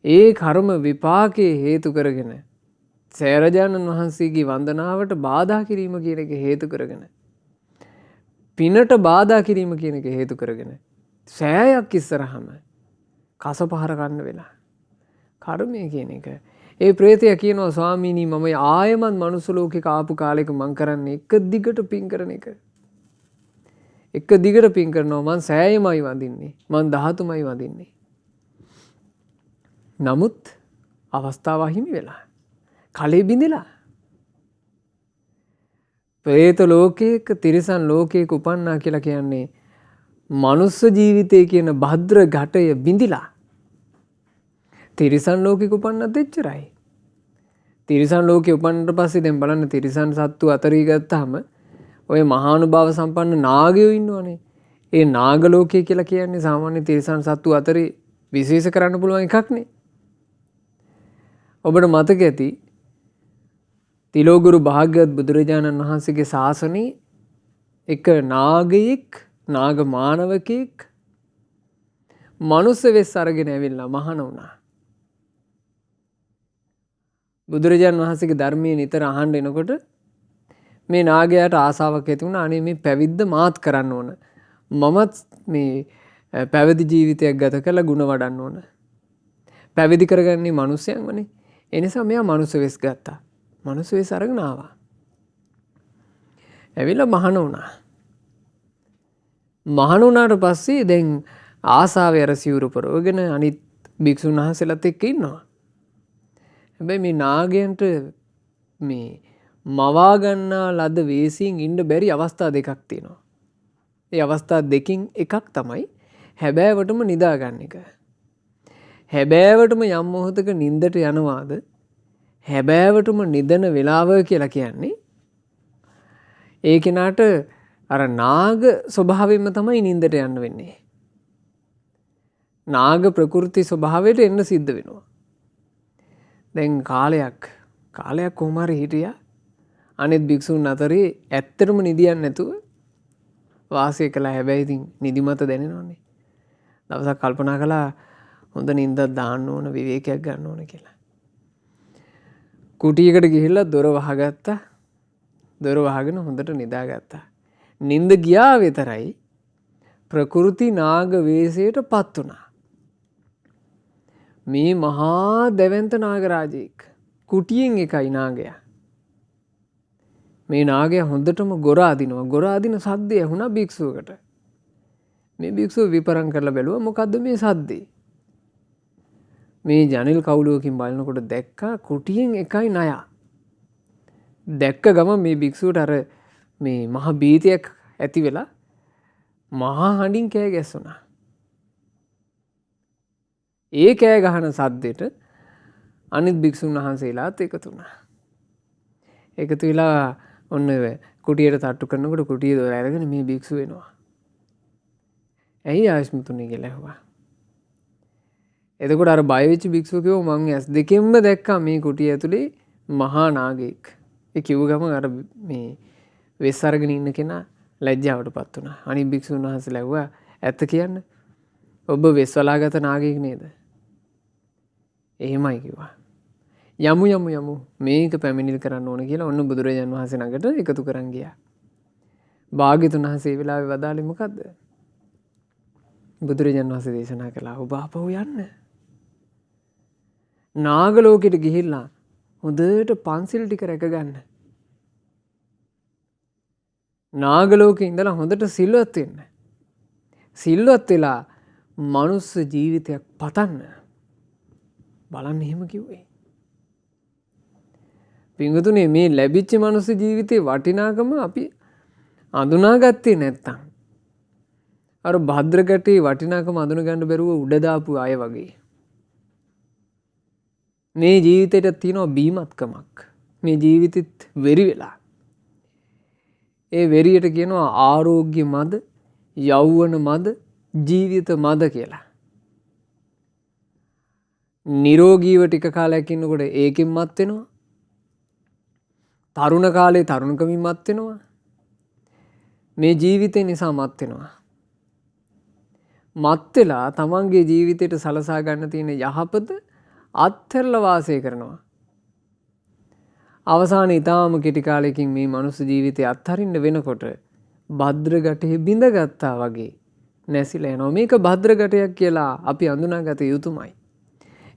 ඒ කර්ම විපාකයේ හේතු කරගෙන සෑරජාණන් වහන්සේගේ වන්දනාවට බාධා කිරීම කියන එක හේතු කරගෙන, පිනට බාධා කිරීම කියන එක හේතු කරගෙන සෑයක් ඉස්සරහම කස පහර ගන්න වෙලා. කර්මය කියන එක. ඒ ප්‍රේතයා කියනවා ස්වාමීනි මම ආයමත් මනුස්ස ලෝකෙක ආපු කාලෙක මං කරන්නේ එක දිගට පින් කරන එක. එක දිගට පින් කරනවා. මං සෑයමයි වඳින්නේ. මං 13මයි වඳින්නේ. නමුත් අවස්ථාව හිමි වෙලා. කලෙ බිඳලා. ප්‍රේත ලෝකයක තිරිසන් ලෝකයක උපන්නා කියලා කියන්නේ මනුස්ස ජීවිතය කියන භද්‍ර ඝටය බිඳිලා. තිරිසන් ලෝකෙක උපන්නත් එච්චරයි. තිරිසන් ලෝකෙ උපන්නට පස්සේ දැන් බලන්න තිරිසන් සත්තු අතරී ගත්තාම ඔය මහානුභාව සම්පන්න නාගයෝ ඉන්නවනේ. ඒ නාග ලෝකය කියලා කියන්නේ සාමාන්‍ය තිරිසන් සත්තු අතරේ විශේෂ කරන්න පුළුවන් එකක්නේ. ඔබට මතක ඇති තිලෝගුරු භාග්‍යවත් බුදුරජාණන් වහන්සේගේ ශාසනයේ එක නාගයෙක්, නාග මානවකෙක් මනුස්ස වෙස් අරගෙන ඇවිල්ලා මහාන වුණා. බුදුරජාණන් වහන්සේගේ ධර්මයේ නිතර අහන්න එනකොට මේ නාගයාට ආසාවක් ඇති වුණා. අනේ මේ පැවිද්ද මාත් කරන්න ඕන. මමත් මේ පැවිදි ජීවිතයක් ගත කරලා ගුණ වඩන්න ඕන. පැවිදි කරගන්නේ මිනිස්යන්වනේ. ඒ නිසා මෙයා මනුස්ස වෙස් ගත්තා. මනුස්ස වෙස් අරගෙන ආවා. ඇවිල්ලා මහාන වුණා. මහාන වුණාට පස්සේ දැන් ආසාවේ අර සිවුරු පරවගෙන අනිත් භික්ෂුන් වහන්සේලාත් එක්ක ඉන්නවා. හැබැයි මේ නාගයන්ට මේ මවා ගන්නා ලද වේසියෙන් ඉන්න බැරි අවස්ථා දෙකක් තියෙනවා. ඒ අවස්ථා දෙකින් එකක් තමයි හැබෑවටම නිදා ගන්න එක. හැබෑවටම යම් මොහොතක නිින්දට යනවාද හැබෑවටම නිදන වෙලාව කියලා කියන්නේ ඒ කෙනාට අර නාග ස්වභාවයෙන්ම තමයි නිින්දට යන්න වෙන්නේ. නාග ප්‍රකෘති ස්වභාවයට එන්න සිද්ධ වෙනවා. දැන් කාලයක් කොහොම හරි හිටියා අනිත් භික්ෂුන් අතරේ ඇත්තටම නිදියන්නේ නැතුව වාසය කළා. හැබැයි ඉතින් නිදිමත දැනෙනවනේ. දවසක් කල්පනා කළා හොඳ නිින්දක් දාන්න ඕන, විවේකයක් ගන්න ඕන කියලා. කුටියකට ගිහිල්ලා දොර වහගත්තා. දොර වහගෙන හොඳට නිදාගත්තා. නිින්ද ගියා විතරයි ප්‍රකෘති නාග වේශයටපත් වුණා. මේ මහා දැවැන්ත නාගරාජෙක්. කුටියෙන් එකයි නාගයා. මේ නාගයා හොඳටම ගොර අදිනවා. ගොර අදින සද්දය ඇහුණා භික්ෂුවකට. මේ භික්ෂුව විපරම් කරලා බැලුවා මොකද්ද මේ සද්දේ? මේ ජනෙල් කවුලුවකින් බලනකොට දැක්කා කුටියෙන් එකයි නයා. දැක්ක ගමන් මේ භික්ෂුවට අර මේ මහ බීතියක් ඇති වෙලා මහා හඬින් කෑ ගැස්සුණා. ඒ කෑ ගහන සද්දෙට අනිත් භික්ෂුන් වහන්සේලාත් එකතු වුණා. එකතු වෙලා ඔන්න කුටියට තට්ටු කරනකොට කුටිය දොර අරගෙන මේ භික්ෂුව එනවා. ඇයි ආයස්මතුනේ කියලා ඇහුවා. එතකොට අර බය වෙච්ච භික්ෂුව කිව්වා මං ඇස් දෙකෙන්ම දැක්කා මේ කුටිය ඇතුලේ මහා නාගයෙක්. ඒ කිව්ව ගමන් අර මේ වෙස් අරගෙන ඉන්න කෙනා ලැජ්ජාවටපත් වුණා. අනිත් භික්ෂුන් වහන්සේලා ඇහුවා ඇත්ත කියන්න. ඔබ වෙස් වලාගත නාගයෙක් නේද? එහෙමයි කිව්වා. යමු මේක පැමිණිලි කරන්න ඕන කියලා ඔන්න බුදුරජාණන් වහන්සේ ළඟට එකතු කරන් ගියා. භාග්‍යතුන් වහන්සේ ඒ වෙලාවේ වදාළේ මොකද්ද? බුදුරජාණන් වහන්සේ දේශනා කළා ඔබ ආපහු යන්න. නාග ලෝකෙට ගිහිල්ලා හොඳට පන්සිල් ටික රැකගන්න. නාග ලෝකේ ඉඳලා හොඳට සිල්වත් වෙන්න. සිල්වත් වෙලා මනුස්ස ජීවිතයක් පතන්න. බලන්න එහෙම කිව්වේ. පින්වතුනි මේ ලැබිච්ච මනුස්ස ජීවිතේ වටිනාකම අපි අඳුනාගත්තේ නැත්තම් අර භද්‍රකටේ වටිනාකම අඳුන ගන්න බැරුව උඩ දාපු අය වගේ. මේ ජීවිතේට තියෙනවා බීමත්කමක්. මේ ජීවිතෙත් වෙරි වෙලා. ඒ වෙරියට කියනවා ආරෝග්‍ය මද, යෞවන මද, ජීවිත මද කියලා. නිරෝගීව ටික කාලයක් ඉන්නකොට ඒකෙන් මත් වෙනවා. තරුණ කාලේ තරුණකමින් මත් වෙනවා. මේ ජීවිතේ නිසා මත් වෙනවා. මත් වෙලා තමන්ගේ ජීවිතයට සලසා ගන්න තියෙන යහපත අත්හැරලා වාසය කරනවා. අවසානයේ ඊටාම කෙටි කාලයකින් මේ මනුස්ස ජීවිතය අත්හරින්න වෙනකොට භද්‍ර ගැටේ බිඳගත්තා වගේ නැසිලා යනවා. මේක භද්‍ර ගැටයක් කියලා අපි අඳුනාගත යුතුමයි.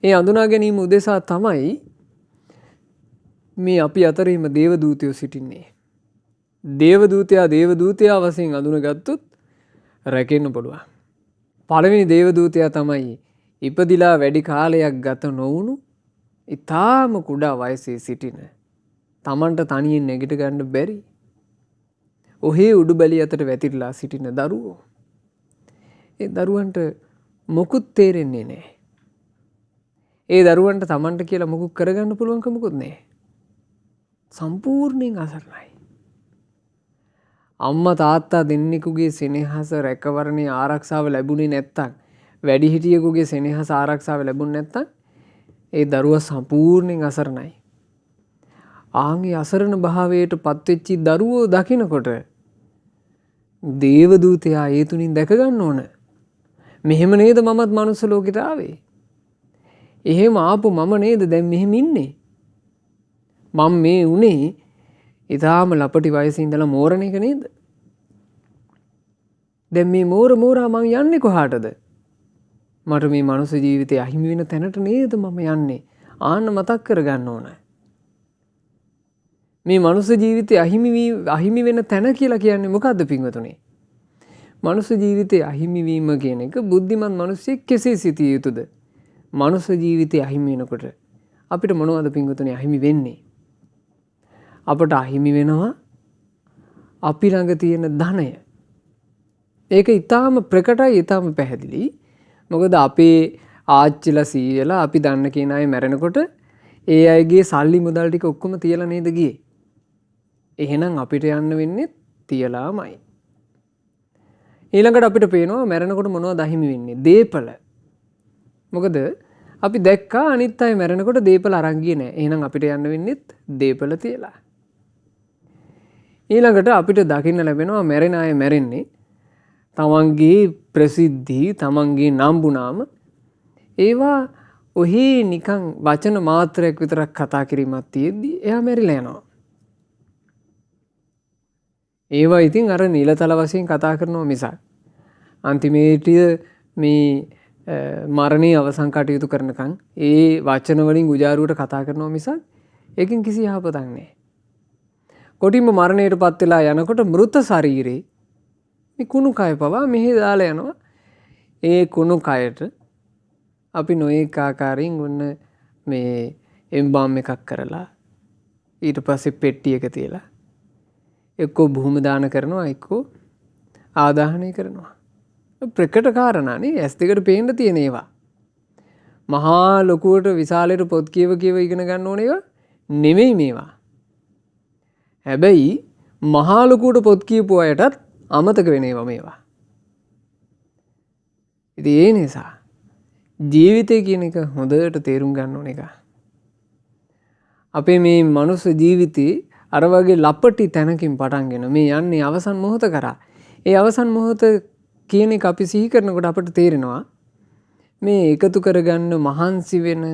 ඒ අඳුනා ගැනීම උදෙසා තමයි මේ අපි අතරින්ම දේවදූතයෝ සිටින්නේ. දේවදූතයා වශයෙන් අඳුනගත්තොත් රැකෙන්න පුළුවන්. පළවෙනි දේවදූතයා තමයි ඉපදිලා වැඩි කාලයක් ගත නොවුණු ඊටාම කුඩා වයසේ සිටින තමන්ට තනියෙන් නැගිට ගන්න බැරි ඔහේ උඩුබැලිය අතට වැතිරලා සිටින දරුවෝ. ඒ දරුවන්ට මොකුත් තේරෙන්නේ නැහැ. ඒ දරුවන්ට තමන්ට කියලා මොකුත් කරගන්න පුළුවන්කමකුත් නැහැ. සම්පූර්ණයෙන් අසරණයි. අම්මා තාත්තා දෙන්නෙකුගේ සෙනෙහස රැකවරණේ ආරක්ෂාව ලැබුණේ නැත්තම් වැඩිහිටියෙකුගේ සෙනෙහස ආරක්ෂාව ලැබුණ නැත්තම් ඒ දරුවා සම්පූර්ණයෙන් අසරණයි. ආන්ගේ අසරණ භාවයට පත්වෙච්චි දරුවෝ දකිනකොට දේවදූතයා ඒ තුنين දැක ගන්න ඕන. මෙහෙම නේද මමත් මනුස්ස ලෝකෙට ආවේ. එහෙම ආපු මම නේද දැන් මෙහෙම ඉන්නේ. මම මේ උනේ ඊටාම ලපටි වයසේ ඉඳලා මෝරණ එක නේද? දැන් මේ මෝරා මං යන්නේ කොහාටද? මට මේ මනුස්ස ජීවිතය අහිමි වෙන තැනට නේද මම යන්නේ. ආන්න මතක් කරගන්න ඕන. මේ මනුස්ස ජීවිතය අහිමි වෙන තැන කියලා කියන්නේ මොකද්ද පින්වතුනි? මනුස්ස ජීවිතය අහිමි වීම කියන එක බුද්ධිමත් මිනිස්සෙක් කෙසේ සිටිය යුතුද? මනුස්ස ජීවිතය අහිමි වෙනකොට අපිට මොනවද පින්වතුනි අහිමි වෙන්නේ? අපට අහිමි වෙනවා අපි ළඟ තියෙන ධනය. ඒක ඊටාම ප්‍රකටයි, ඊටාම පැහැදිලි. මොකද අපේ ආච්චිලා සීයලා අපි දන්න කෙන අය මැරෙනකොට ඒ අයගේ සල්ලි මුදල් ටික ඔක්කොම තියලා නේද ගියේ. එහෙනම් අපිට යන්න වෙන්නේ තියලාමයි. ඊළඟට අපිට පේනවා මැරෙනකොට මොනවද අහිමි වෙන්නේ? දීපල. මොකද අපි දැක්කා අනිත් අය මැරෙනකොට දීපල අරන් ගියේ නැහැ. එහෙනම් අපිට යන්න වෙන්නේත් දීපල තියලා. ඊළඟට අපිට දකින්න ලැබෙනවා මැරෙන අය මැරෙන්නේ තමන්ගේ ප්‍රසිද්ධි, තමන්ගේ නම්බුනාම ඒවා ඔහි නිකන් වචන මාත්‍රයක් විතරක් කතා කිරීමක් තියෙද්දි එයා මැරිලා යනවා. ඒවා ඉතින් අර නිලතල වශයෙන් කතා කරනවා මිසක් අන්තිමේට මේ මරණයේ අවසන් කටයුතු කරනකන් ඒ වචන වලින් උජාරුවට කතා කරනවා මිසක් ඒකෙන් කිසි යහපතක් නැහැ. කොටින්ම මරණයටපත් වෙලා යනකොට මෘත ශරීරේ මේ කුණු කය පවා මෙහෙ දාලා යනවා. ඒ කුණු කයට අපි නොඑක ආකාරයෙන් ඔන්න මේ එම්බාම් එකක් කරලා ඊට පස්සේ පෙට්ටි එක තියලා එක්කෝ භූම දාන කරනවා, එක්කෝ ආදාහනය කරනවා. ප්‍රකට කාරණානේ ඇස් දෙකට පේන්න තියෙන ඒවා. මහා ලොකුවට විශාලයට පොත් කියව ඉගෙන ගන්න ඕන ඒවා නෙමෙයි මේවා. හැබැයි මහා ලොකුවට පොත් කියපු අයටත් අමතක වෙන ඒවා මේවා. ඉතින් ඒ නිසා ජීවිතය කියන එක හොඳට තේරුම් ගන්න ඕන එක. අපේ මේ මනුස්ස ජීවිතේ අර වගේ ලපටි තැනකින් පටන්ගෙන මේ යන්නේ අවසන් මොහොත කරා. ඒ අවසන් මොහොත කියන එක අපි සිහි කරනකොට අපට තේරෙනවා මේ එකතු කරගන්න මහන්සි වෙන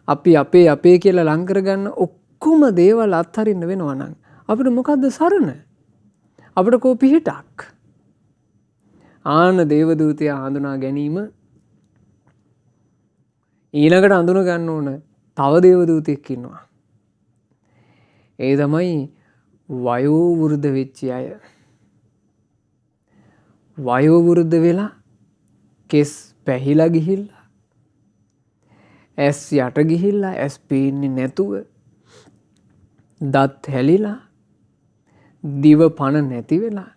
අපි අපේ කියලා ලං කරගන්න ඔක්කොම දේවල් අත්හරින්න වෙනවා නම් අපිට මොකද්ද සරණ? අපිට කෝ පිහිටක්? ආන දේවදූතයා හඳුනා ගැනීම ඊළඟට අඳුන ගන්න ඕන තව දේවදූතෙක් ඉන්නවා. ඒ තමයි වයෝවෘද්ධ වෙච්ච අය. වයෝවෘද්ධ වෙලා කෙස් පැහිලා ගිහිල්ලා ඇස් යට ගිහිල්ලා ඇස් පේන්නේ නැතුව දත් හැලිලා දිව පණ නැති වෙලා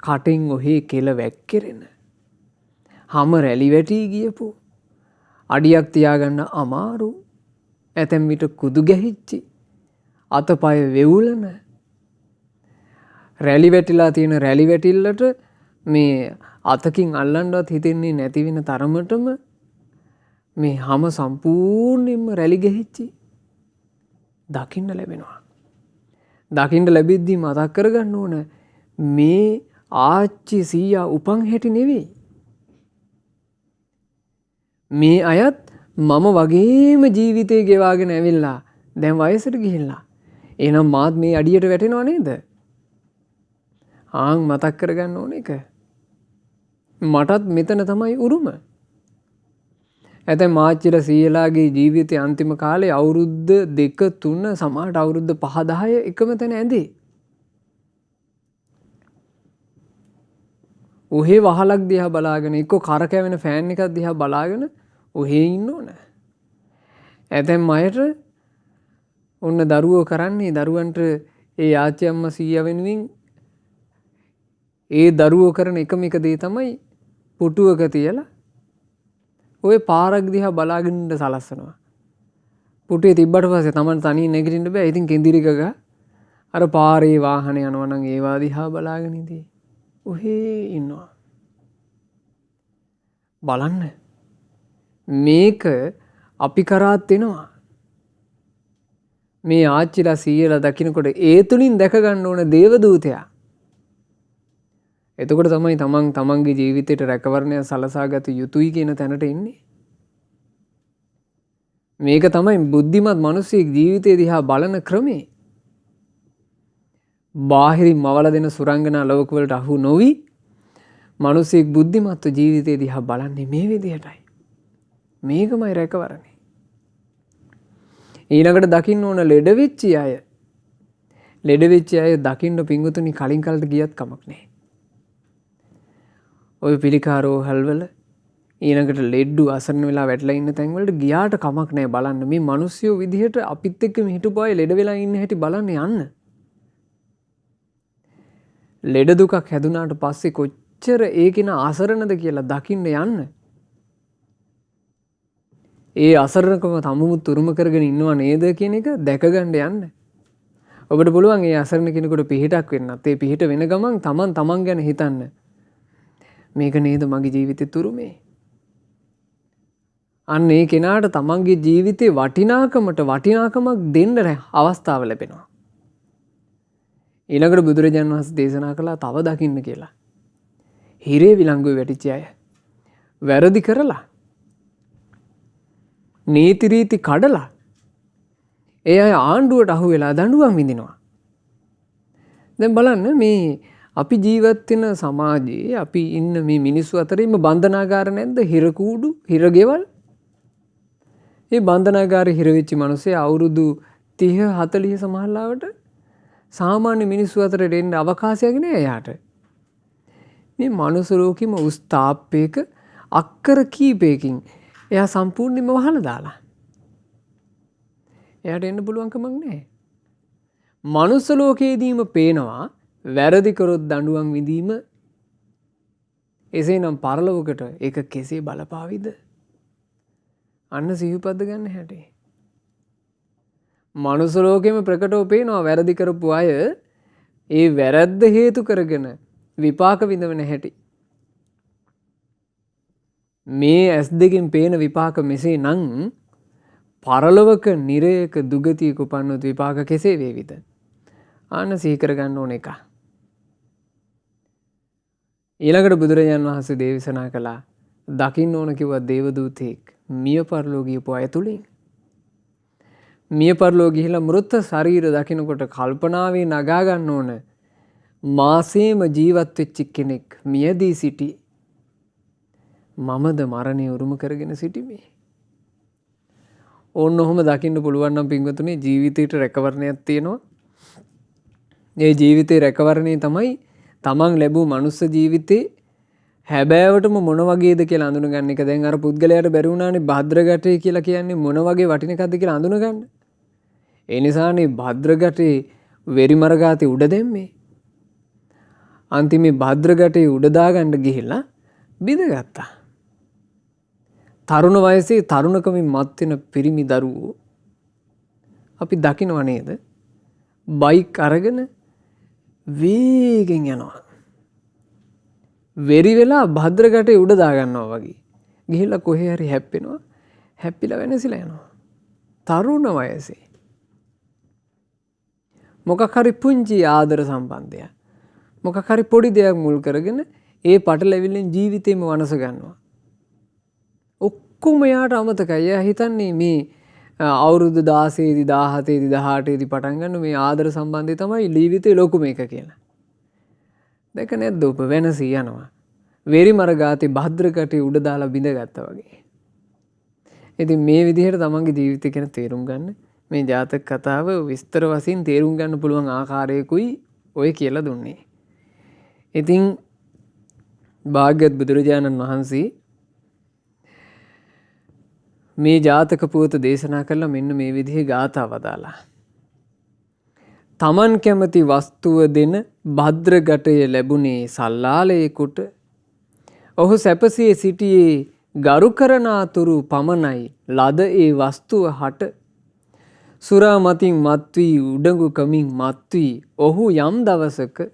කටින් ඔහේ කෙල වැක්කිරෙන හම රැලි වැටී ගියපු අඩියක් තියාගන්න අමාරු ඇතැම් විට කුදු ගැහිච්චි අතපය වෙවුලන රැලි වැටිලා තියෙන රැලි වැටිල්ලට මේ අතකින් අල්ලන්නවත් හිතෙන්නේ නැති වෙන තරමටම මේ හම සම්පූර්ණයෙන්ම රැලි ගැහිච්චි දකින්න ලැබෙනවා. දකින්න ලැබෙද්දී මතක් කරගන්න ඕන මේ ආච්චි සීයා උපන් හැටි නෙවෙයි. මේ අයත් මම වගේම ජීවිතේ ගෙවාගෙන ඇවිල්ලා දැන් වයසට ගිහිල්ලා. එහෙනම් මාත් මේ අඩියට වැටෙනව නේද? ආන් මතක් කරගන්න ඕන එක. මටත් මෙතන තමයි උරුම. ඇතැම් ආච්චිලා සීයලාගේ ජීවිතයේ අන්තිම කාලේ අවුරුද්ද 2 3 සමහරට අවුරුද්ද 5 10 එකම තැන ඇඳේ. ඔහේ වහලක් දිහා බලාගෙන එක්ක කරකැවෙන ෆෑන් එකක් දිහා බලාගෙන ඔහේ ඉන්න ඕන. ඇතැම් අයට ඔන්න දරුවෝ කරන්නේ දරුවන්ට ඒ ආච්චි අම්මා සීයා වෙනුවෙන් ඒ දරුවෝ කරන එකම එක දේ තමයි පුටුවක තියලා ඔය පාරක් දිහා බලාගෙන ඉන්න සලස්සනවා. පුටුවේ තිබ්බට පස්සේ Taman තනියෙන් නැගිටින්න බෑ. ඉතින් කෙන්දිරික ගහ අර පාරේ වාහන යනවා නම් ඒවා දිහා බලාගෙන ඉඳී. ඔහේ ඉන්නවා. බලන්න මේක අපි කරාත් වෙනවා. මේ ආච්චිලා සීයලා දකින්නකොට ඒ තුලින් දැක ගන්න ඕන දේවදූතයා. එතකොට තමයි තමන්ගේ ජීවිතයට රැකවරණය සලසාගත යුතුයි කියන තැනට එන්නේ. මේක තමයි බුද්ධිමත් මිනිස්සෙක් ජීවිතය දිහා බලන ක්‍රමේ. බාහිරින් මවලා දෙන සුරංගනා ලෝක වලට අහු නොවි මිනිස්සෙක් බුද්ධිමත්ව ජීවිතය දිහා බලන්නේ මේ විදිහටයි. මේකමයි රැකවරණේ. ඊළඟට දකින්න ඕන ලෙඩ වෙච්ච අය. ලෙඩ වෙච්ච අය දකින්න පිංගුතුනි කලින් කලට ගියත් කමක් නැහැ. ඔය පිළිකාරෝහල් වල ඊළඟට ලෙඩ්ඩු අසරණ වෙලා වැටලා ඉන්න තැන් වලට ගියාට කමක් නැහැ බලන්න. මේ මිනිස්සු විදිහට අපිත් එක්ක හිටපු අය ලෙඩ වෙලා ඉන්න හැටි බලන්න යන්න. ලෙඩ දුකක් හැදුනාට පස්සේ කොච්චර ඒ කෙනා අසරණද කියලා දකින්න යන්න. ඒ අසරණකම තමුමුත් උරුම කරගෙන ඉන්නව නේද කියන එක දැක ගන්න යන්න. ඔබට පුළුවන් ඒ අසරණ කෙනෙකුට පිහිටක් වෙන්නත්. ඒ පිහිට වෙන ගමන් තමන් ගැන හිතන්න. මේක නේද මගේ ජීවිතේ තුරුමේ. අන්න ඒ කෙනාට තමන්ගේ ජීවිතේ වටිනාකමක් දෙන්න අවස්ථාව ලැබෙනවා. ඊළඟට බුදුරජාණන් වහන්සේ දේශනා කළා තව දකින්න කියලා. හිරේ විලංගුවේ වැටිච්ච අය වැරදි කරලා නීති රීති කඩලා ඒ අය ආණ්ඩුවට අහු වෙලා දඬුවම් විඳිනවා. දැන් බලන්න මේ අපි ජීවත් වෙන සමාජයේ අපි ඉන්න මේ මිනිස්සු අතරින්ම බන්ධනාගාර නැද්ද? හිරකූඩු, හිරගෙවල්. ඒ බන්ධනාගාරේ හිර වෙච්ච මිනිස්සේ අවුරුදු 30 40 සමහරවට සාමාන්‍ය මිනිස්සු අතරට එන්න අවකාශයක් නෑ එයාට. මේ මනුස්ස ලෝකෙම උස්තාප්පයක අක්කර කීපයකින් එයා සම්පූර්ණයෙන්ම වහලා දාලා. එයාට එන්න පුළුවන් කමක් නෑ. මනුස්ස ලෝකයේදීම පේනවා වැරදි කරොත් දඬුවම් විඳීම. එසේනම් පරලොවකට ඒක කෙසේ බලපාවිද? අන්න සිහිපද ගන්න හැටි. මනුස්ස ලෝකෙම ප්‍රකටව පේනවා වැරදි කරපු අය ඒ වැරද්ද හේතු කරගෙන විපාක විඳවන හැටි. මේ ඇස් දෙකෙන් පේන විපාක මෙසේ නම් පරලොවක නිරයක දුගතියක උපන්නොත් විපාක කෙසේ වේවිද? ආන්න සිහි කරගන්න ඕන එක. ඊළඟට බුදුරජාණන් වහන්සේ දේශනා කළා දකින්න ඕන කිව්වා දේවදූතෙක් මිය පරලෝ ගියපු අය තුලින්. මිය පරලෝ ගිහිලා මෘත ශරීර දකින්නකොට කල්පනාවේ නගා ගන්න ඕන මාසේම ජීවත් වෙච්ච කෙනෙක් මියදී සිටි මමද මරණය උරුම කරගෙන සිටිමි. ඕන්න ඔහොම දකින්න පුළුවන් නම් පින්වතුනි ජීවිතේට රැකවරණයක් තියෙනවා. ඒ ජීවිතේ රැකවරණේ තමයි තමන් ලැබූ මනුස්ස ජීවිතේ හැබෑවටම මොන වගේද කියලා අඳුනගන්න එක. දැන් අර පුද්ගලයාට බැරි වුණානේ භද්‍රගටේ කියලා කියන්නේ මොන වගේ වටින එකක්ද කියලා අඳුනගන්න. ඒ නිසානේ භද්‍රගටේ වෙරිමරගාතේ උඩ දැම්මේ. අන්තිමේ භද්‍රගටේ උඩ දාගන්න ගිහිල්ලා බිඳගත්තා. තරුණ වයසේ තරුණකමින් මත් වෙන පිරිමි දරුවෝ අපි දකිනව නේද? බයික් අරගෙන වේගෙන් යනවා. වෙරි වෙලා භද්‍රගටේ උඩ දාගන්නවා වගේ. ගිහිල්ලා කොහේ හරි හැප්පෙනවා. හැප්පිලා වෙනසිලා යනවා. තරුණ වයසේ. මොකක් හරි පුංචි ආදර සම්බන්ධයක්. මොකක් හරි පොඩි දෙයක් මුල් කරගෙන ඒ පටලැවිල්ලෙන් ජීවිතේම වනස ගන්නවා. ඔක්කොම යාට අමතකයි. එයා හිතන්නේ මේ අවුරුදු 16 දී 17 දී 18 දී පටන් ගන්න මේ ආදර සම්බන්ධය තමයි ජීවිතේ ලොකුම එක කියලා. දැක නැද්ද ඔබ වෙනසී යනවා. වෙරිමර ගාතේ භද්‍රකටේ උඩ දාලා බිඳගත්තා වගේ. ඉතින් මේ විදිහට තමන්ගේ ජීවිතය ගැන තේරුම් ගන්න මේ ජාතක කතාව විස්තර වශයෙන් තේරුම් ගන්න පුළුවන් ආකාරයකුයි ඔය කියලා දුන්නේ. ඉතින් භාග්‍යවත් බුදුරජාණන් වහන්සේ මේ ජාතක පුවත දේශනා කළා මෙන්න මේ විදිහේ ගාථා වදාලා. තමන් කැමති වස්තුව දෙන භද්‍රගටය ලැබුණේ සල්ලාලයෙකුට. ඔහු සැපසේ සිටියේ ගරු කරනාතුරු පමණයි ලද ඒ වස්තුව හට. සුරා මතින් මත්වී උඩඟු කමින් මත්වී ඔහු යම් දවසක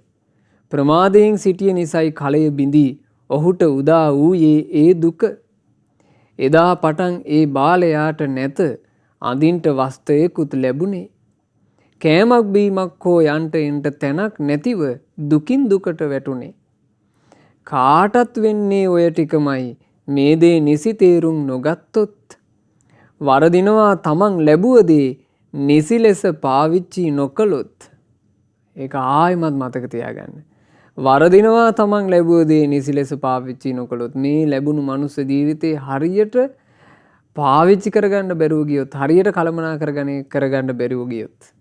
ප්‍රමාදයෙන් සිටිය නිසයි කලය බිඳී ඔහුට උදා වූයේ ඒ දුක. එදා පටන් ඒ බාලයාට නැත අඳින්ට වස්ත්‍රයකුත් ලැබුණේ. කෑමක් බීමක් හෝ යන්ට එන්ට තැනක් නැතිව දුකින් දුකට වැටුනේ. කාටත් වෙන්නේ ඔය ටිකමයි මේ දේ නිසි තේරුම් නොගත්තොත්. වරදිනවා තමන් ලැබුවදේ නිසි ලෙස පාවිච්චි නොකළොත්. ඒක ආයිමත් මතක තියාගන්න. වරදිනවා තමන් ලැබුවදේ නිසි ලෙස පාවිච්චි නොකළොත්. මේ ලැබුණු මනුස්ස ජීවිතේ හරියට පාවිච්චි කරගන්න බැරුව ගියොත්, හරියට කළමනා කරගන්න බැරුව ගියොත්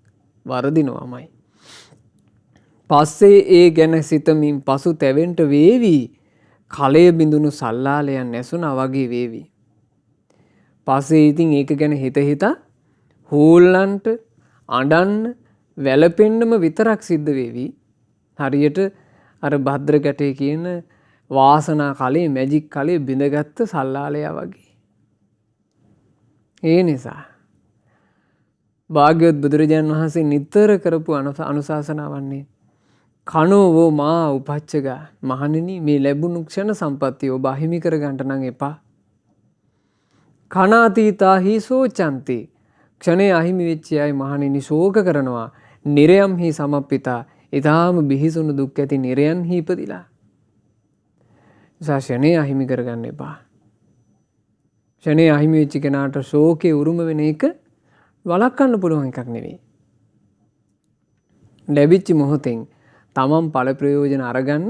වරදිනවාමයි. පස්සේ ඒ ගැන සිතමින් පසු තැවෙන්ට වේවි. කලය බිඳුණු සල්ලාලයන් නැසුණා වගේ වේවි. පස්සේ ඉතින් ඒක ගැන හිත හිතා හූල්ලන්ට අඬන්න වැළපෙන්නම විතරක් සිද්ධ වේවි. හරියට අර භද්‍රගටේ කියන වාසනා කලේ මැජික් කලේ බිඳගත්ත සල්ලාලයා වගේ. ඒ නිසා භාග්‍යවත් බුදුරජාණන් වහන්සේ නිතර කරපු අනුශාසනාවන්නේ කනෝවෝ මා උපච්චගා. මහණෙනි මේ ලැබුණු ක්ෂණ සම්පත්තිය ඔබ අහිමි කර ගන්නට නම් එපා. කනාතීතා හි සෝචන්ති. ක්ෂණේ අහිමි වෙච්ච අය මහණෙනි ශෝක කරනවා. නිරයම් හි සමප්පිතා. ඊටාම බිහිසුණු දුක් ඇති නිරයන් හි ඉපදිලා. ක්ෂණේ අහිමි කරගන්න එපා. ක්ෂණේ අහිමි වෙච්ච කෙනාට ශෝකේ උරුම වෙන එක වළක්වන්න පුළුවන් එකක් නෙවෙයි. ලැබිච්ච මොහොතෙන් තමන් ඵල ප්‍රයෝජන අරගන්න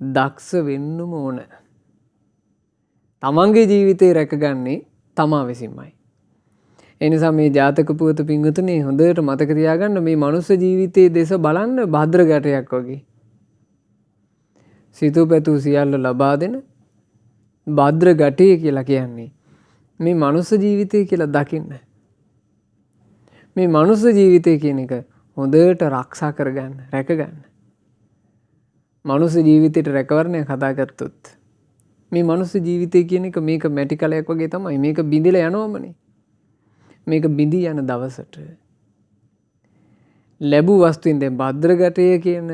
දක්ෂ වෙන්නම ඕන. තමන්ගේ ජීවිතේ රැකගන්නේ තමා විසින්මයි. ඒ නිසා මේ ජාතක පුවත පින්වතුනි හොඳට මතක තියාගන්න මේ මනුස්ස ජීවිතයේ දෙස බලන්න භද්‍රගටයක් වගේ. සිතුපැතු සියල්ල ලබා දෙන භද්‍රගටය කියලා කියන්නේ මේ මනුස්ස ජීවිතය කියලා දකින්න. මේ මනුස්ස ජීවිතය කියන එක හොඳට ආරක්ෂා කරගන්න, රැකගන්න. මනුස්ස ජීවිතේට රැකවරණයක් හදාගත්තොත් මේ මනුස්ස ජීවිතය කියන එක මේක මැටි කලයක් වගේ තමයි. මේක බිඳිලා යනවමනේ. මේක බිඳී යන දවසට ලැබූ වස්තුවෙන් දැන් භද්‍රගටය කියන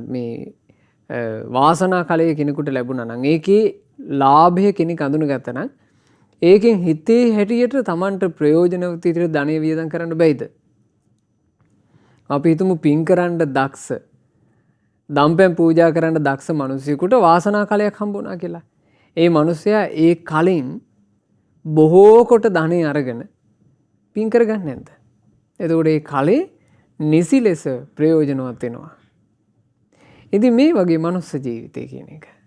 මේ වාසනා කලය කෙනෙකුට ලැබුණා නම් ඒකේ ලාභය කෙනෙක් අඳුනගත්තා නම් ඒකෙන් හිතේ හැටියට Tamanට ප්‍රයෝජනවත් විදිහට ධනෙ වියදම් කරන්න බැයිද? අපි හිතමු පින් කරන්න දක්ෂ දම්පැන් පූජා කරන්න දක්ෂ මිනිසෙකුට වාසනා කලයක් හම්බුණා කියලා. ඒ මිනිසයා ඒ කලින් බොහෝ කොට ධනෙ අරගෙන පින් කරගන්නේ නැද්ද? එතකොට ඒ කලේ නිසි ලෙස ප්‍රයෝජනවත් වෙනවා. ඉතින් මේ වගේ මනුස්ස ජීවිතය කියන එක.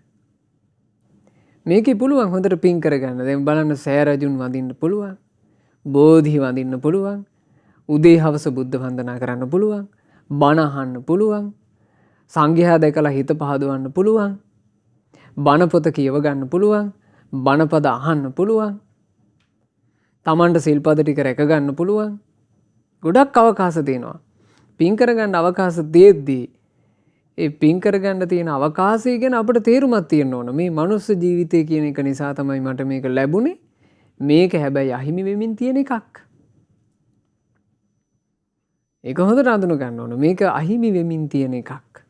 මේකේ පුළුවන් හොඳට පින් කරගන්න. දැන් බලන්න සෑ රජුන් වඳින්න පුළුවන්. බෝධි වඳින්න පුළුවන්. උදේ හවස බුද්ධ වන්දනා කරන්න පුළුවන්. බණ අහන්න පුළුවන්. සංඝයා දැකලා හිත පහදවන්න පුළුවන්. බණ පොත කියව ගන්න පුළුවන්. බණ පද අහන්න පුළුවන්. තමන්ට සිල්පද ටික රැක ගන්න පුළුවන්. ගොඩක් අවකාශ තියෙනවා. පින් කරගන්න අවකාශ තියෙද්දී ඒ පින් කරගන්න තියෙන අවකාශය ගැන අපිට තේරුමක් තියෙන්න ඕන. මේ මනුස්ස ජීවිතය කියන එක නිසා තමයි මට මේක ලැබුණේ. මේක හැබැයි අහිමි වෙමින් තියෙන එකක්. ඒක හොඳට අඳුන ගන්න ඕන. මේක අහිමි වෙමින් තියෙන එකක්.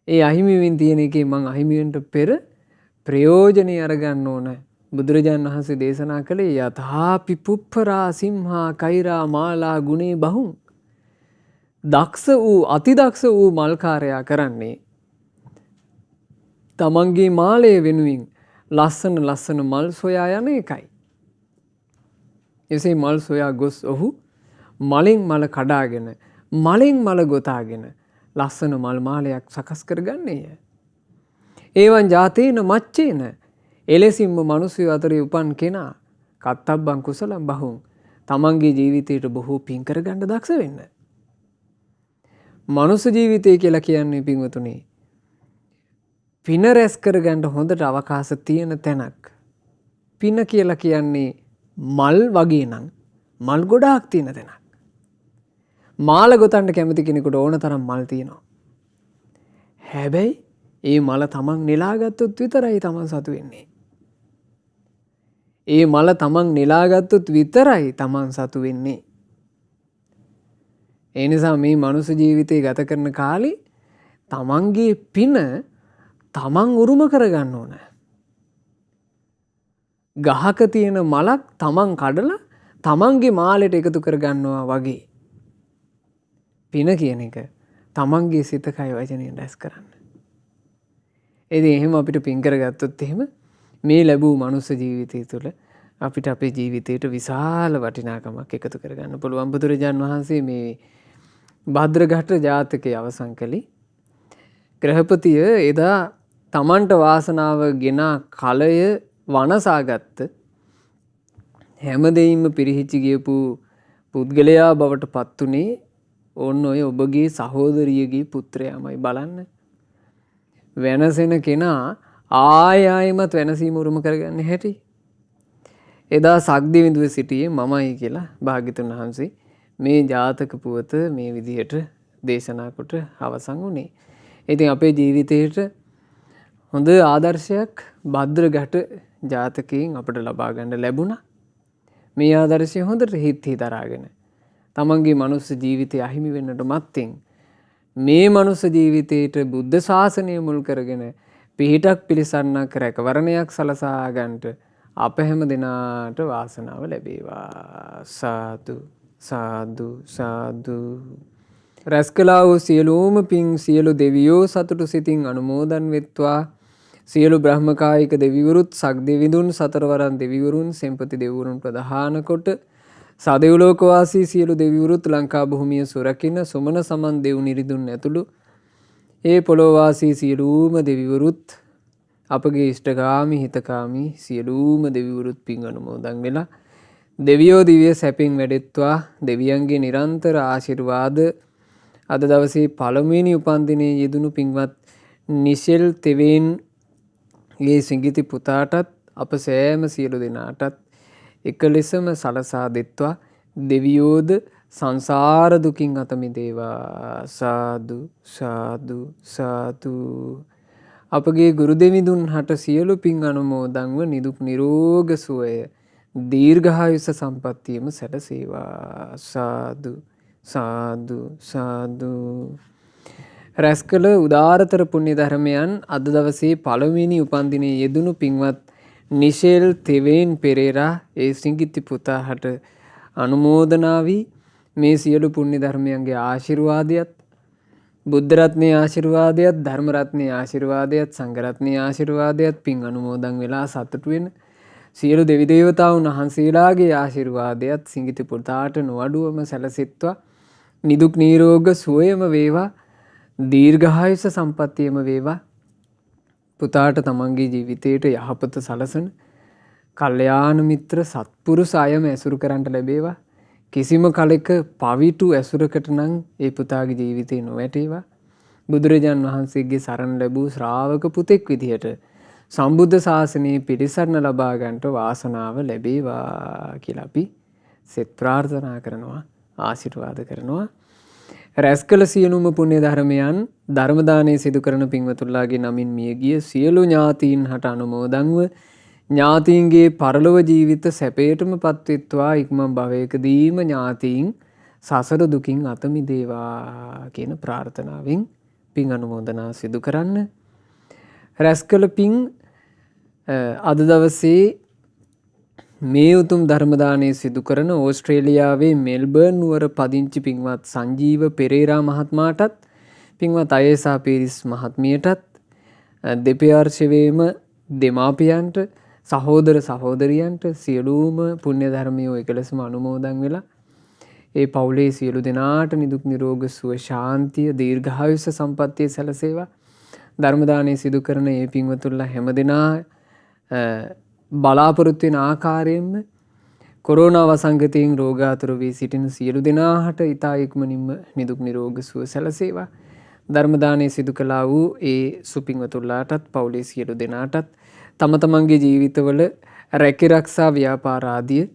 ඒ අහිමි වෙමින් තියෙන එකේ මං අහිමි වෙන්න පෙර ප්‍රයෝජනෙ අරගන්න ඕන. බුදුරජාණන් වහන්සේ දේශනා කළේ යථාපි පුප්පරා සිම්හා කෛරා මාලා ගුණේ බහුම්. දක්ෂ වූ අතිදක්ෂ වූ මල්කාරයා කරන්නේ තමන්ගේ මාලය වෙනුවෙන් ලස්සන මල් සොයා යන එකයි. එසේ මල් සොයා ගොස් ඔහු මලෙන් මල කඩාගෙන මලෙන් මල ගොතාගෙන ලස්සන මල් මාලයක් සකස් කරගන්නේය. ඒවන් ජාතේන මච්චේන එලෙසින්ම මිනිස්සු අතරේ උපන් කෙනා කත්තබ්බං කුසලම් බහුම් තමන්ගේ ජීවිතයට බොහෝ පින් කරගන්න දක්ෂ වෙන්න. මනුස්ස ජීවිතය කියලා කියන්නේ පින්වතුනි පින රැස් කරගන්න හොඳට අවකාශ තියෙන තැනක්. පින කියලා කියන්නේ මල් වගේ නම් මල් ගොඩාක් තියෙන තැනක්. මාල ගොතන්න කැමති කෙනෙකුට ඕන තරම් මල් තියෙනවා. හැබැයි ඒ මල තමන් නෙලාගත්තොත් විතරයි තමන් සතු වෙන්නේ. ඒ මල තමන් නෙලාගත්තොත් විතරයි තමන් සතු වෙන්නේ. ඒ නිසා මේ මනුස්ස ජීවිතේ ගත කරන කාලේ තමන්ගේ පින තමන් උරුම කරගන්න ඕන. ගහක තියෙන මලක් තමන් කඩලා තමන්ගේ මාලෙට එකතු කරගන්නවා වගේ. පින කියන එක තමන්ගේ සිත කය වචනයෙන් රැස් කරන්න. ඉතින් එහෙම අපිට පින් කරගත්තොත් එහෙම මේ ලැබූ මනුස්ස ජීවිතය තුළ අපිට අපේ ජීවිතයට විශාල වටිනාකමක් එකතු කරගන්න පුළුවන්. බුදුරජාන් වහන්සේ මේ භද්‍රඝට ජාතකය අවසන් කළේ ග්‍රහපතිය එදා තමන්ට වාසනාව ගෙනා කලය වනසාගත්ත හැම දෙයින්ම පිරිහිච්චි ගියපු පුද්ගලයා බවට පත්වුණේ ඔන්න ඔය ඔබගේ සහෝදරියගේ පුත්‍රයාමයි. බලන්න වෙනසෙන කෙනා ආයමත් වෙනසීම උරුම කරගන්න හැටි. එදා සක්දිවිඳුව සිටියේ මමයි කියලා භාග්‍යතුන් වහන්සේ මේ ජාතක පුවත මේ විදිහට දේශනා කොට අවසන් වුණේ. ඉතින් අපේ ජීවිතයට හොඳ ආදර්ශයක් භද්‍රඝට ජාතකයෙන් අපට ලබා ගන්න ලැබුණා. මේ ආදර්ශය හොඳට හිතේ දරාගෙන තමන්ගේ මනුස්ස ජීවිතය අහිමි වෙන්නට මත්තෙන් මේ මනුස්ස ජීවිතයට බුද්ධ ශාසනය මුල් කරගෙන පිහිටක් පිළිසරණක් රැකවරණයක් සලසා ගන්නට අප හැම දෙනාට වාසනාව ලැබේවා. සාදු සාදු සාදු. රැස් කළා වූ සියලුම පින් සියලු දෙවියෝ සතුටු සිතින් අනුමෝදන් වෙත්වා. සියලු බ්‍රහ්මකායික දෙවිවරුත් සක්දෙවිඳුන් සතරවරන් දෙවිවරුන් සෙන්පති දෙවිවරුන් ප්‍රධාන කොට සදෙව්ලෝකවාසී සියලු දෙවිවරුත් ලංකා භූමිය සුරකින්න සුමන සමන් දෙව් නිරිදුන් ඇතුළු ඒ පොළොවාසී සියලුම දෙවිවරුත් අපගේ ඉෂ්ඨකාමී හිතකාමී සියලුම දෙවිවරුත් පින් අනුමෝදන් වෙලා දෙවියෝ දිව්‍ය සැපින් වැඩෙත්වා. දෙවියන්ගේ නිරන්තර ආශිර්වාද අද දවසේ පළමුවෙනි උපන්දිනයේ යෙදුණු පින්වත් නිෂෙල් තෙවෙන් ගේ සිඟිති පුතාටත් අප සෑම සියලු දෙනාටත් එක ලෙසම සලසා දෙත්වා. දෙවියෝද සංසාර දුකින් අත මිදේවා. සාදු සාදු සාදු. අපගේ ගුරු දෙවිඳුන් හට සියලු පින් අනුමෝදන්ව නිදුක් නිරෝග සුවය දීර්ඝායුෂ සම්පත්තියම සැලසේවා. සාදු සාදු සාදු. රැස් කළ උදාරතර පුණ්‍ය ධර්මයන් අද දවසේ පළමුවෙනි උපන්දිනයේ යෙදුණු පින්වත් නිෂෙල් තෙවෙන් පෙරේරා ඒ සිඟිති පුතා හට අනුමෝදනා වී මේ සියලු පුණ්‍ය ධර්මයන්ගේ ආශිර්වාදයත් බුද්ධ රත්නයේ ආශිර්වාදයත් ධර්ම රත්නයේ ආශිර්වාදයත් සංඝ රත්නයේ ආශිර්වාදයත් පින් අනුමෝදන් වෙලා සතුටු වෙන සියලු දෙවි දේවතාවුන් වහන්සේලාගේ ආශිර්වාදයත් සිඟිති පුතාට නොඅඩුවම සැලසෙත්වා. නිදුක් නිරෝග සුවයම වේවා. දීර්ඝායුෂ සම්පත්තියම වේවා. පුතාට තමන්ගේ ජීවිතයට යහපත සලසන කල්යාණ මිත්‍ර සත්පුරුෂ අයම ඇසුරු කරන්නට ලැබේවා. කිසිම කලෙක පවිටු ඇසුරකට නම් ඒ පුතාගේ ජීවිතේ නොවැටේවා. බුදුරජාන් වහන්සේගේ සරණ ලැබූ ශ්‍රාවක පුතෙක් විදිහට සම්බුද්ධ ශාසනයේ පිළිසරණ ලබා ගන්නට වාසනාව ලැබේවා කියලා අපි සෙත් ප්‍රාර්ථනා කරනවා, ආශිර්වාද කරනවා. රැස් කළ සියලුම පුණ්‍ය ධර්මයන් ධර්ම දානයේ සිදු කරන පින්වතුන්ලාගේ නමින් මියගිය සියලු ඥාතීන් හට අනුමෝදන්ව ඥාතීන්ගේ පරලොව ජීවිත සැපයටම පත්වෙත්වා ඉක්මන් භවයකදීම ඥාතීන් සසර දුකින් අත මිදේවා කියන ප්‍රාර්ථනාවෙන් පින් අනුමෝදනා සිදු කරන්න. රැස් කළ පින් අද දවසේ මේ උතුම් ධර්ම දානය සිදු කරන ඕස්ට්‍රේලියාවේ මෙල්බර්න් නුවර පදිංචි පින්වත් සංජීව පෙරේරා මහත්මයාටත් පින්වත් අයසා පීරිස් මහත්මියටත් දෙපයාර්ශවයේම දෙමාපියන්ට සහෝදර සහෝදරියන්ට සියලුම පුණ්‍ය ධර්මයෝ එකලසම අනුමෝදන් වෙලා ඒ පවුලේ සියලු දෙනාට නිදුක් නිරෝග සුව ශාන්තිය දීර්ඝායුෂ සම්පන්නිය සැලසේවා. ධර්ම දානය සිදු කරන ඒ පින්වතුන්ලා හැමදෙනා බලාපොරොත්තු වෙන ආකාරයෙන්ම කොරෝනා වසංගතයෙන් රෝගාතුර වී සිටින සියලු දෙනාට ඊතා ඉක්මනින්ම නිදුක් නිරෝග සුව සැලසේවා. ධර්ම දානය සිදු කළා වූ ඒ සුපින්වතුන්ලාටත් පවුලේ සියලු දෙනාටත් තම තමන්ගේ ජීවිතවල රැකිරක්ෂා ව්‍යාපාර ආදිය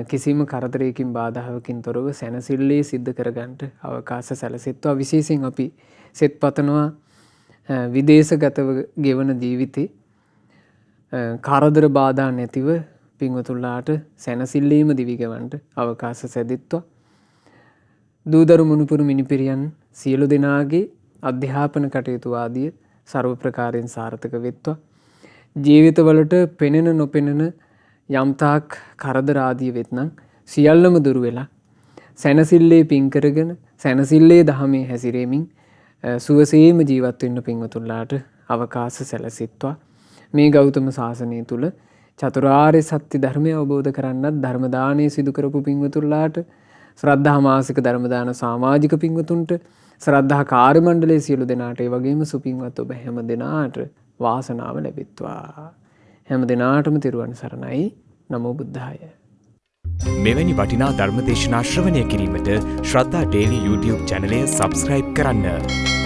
කිසිම කරදරයකින් බාධාවකින් තොරව සැනසෙල්ලේ සිද්ධ කරගන්නට අවකාශ සැලසෙත්වා. විශේෂයෙන් අපි සෙත් පතනවා විදේශගතව ගෙවන ජීවිතේ කරදර බාධා නැතිව පින්වතුන්ලාට සැනසෙල්ලේම දිවිගෙවන්නට අවකාශ සැදෙත්වා. දූදරු මුණුපුරු මිනිපිරියන් සියලු දෙනාගේ අධ්‍යාපන කටයුතු ආදිය ਸਰව ප්‍රකාරයෙන් සාර්ථක වෙත්වා. ජීවිතවලට පෙනෙන නොපෙනෙන යම්තාක් කරදර ආදිය වෙත්නම් සියල්ලම දුරු වෙලා සැනසෙල්ලේ පින් කරගෙන සැනසෙල්ලේ දහමේ හැසිරෙමින් සුවසේම ජීවත් වෙන්න පින්වතුන්ලාට අවකාශ සැලසෙත්වා. මේ ගෞතම ශාසනය තුල චතුරාර්ය සත්‍ය ධර්මය අවබෝධ කරන්නත් ධර්ම දානය සිදු කරපු පින්වතුන්ලාට ශ්‍රද්ධා මාසික ධර්ම දාන සමාජික පින්වතුන්ට ශ්‍රද්ධා කාර්ය මණ්ඩලයේ සියලු දෙනාට ඒ වගේම සුපින්වත් ඔබ හැම දෙනාට වාසනාව ලැබෙත්වා. හැම දෙනාටම තෙරුවන් සරණයි. නමෝ බුද්ධාය. මෙවැනි වටිනා ධර්ම දේශනා ශ්‍රවණය කිරීමට ශ්‍රද්ධා ඩේලි YouTube චැනලය සබ්ස්ක්‍රයිබ් කරන්න.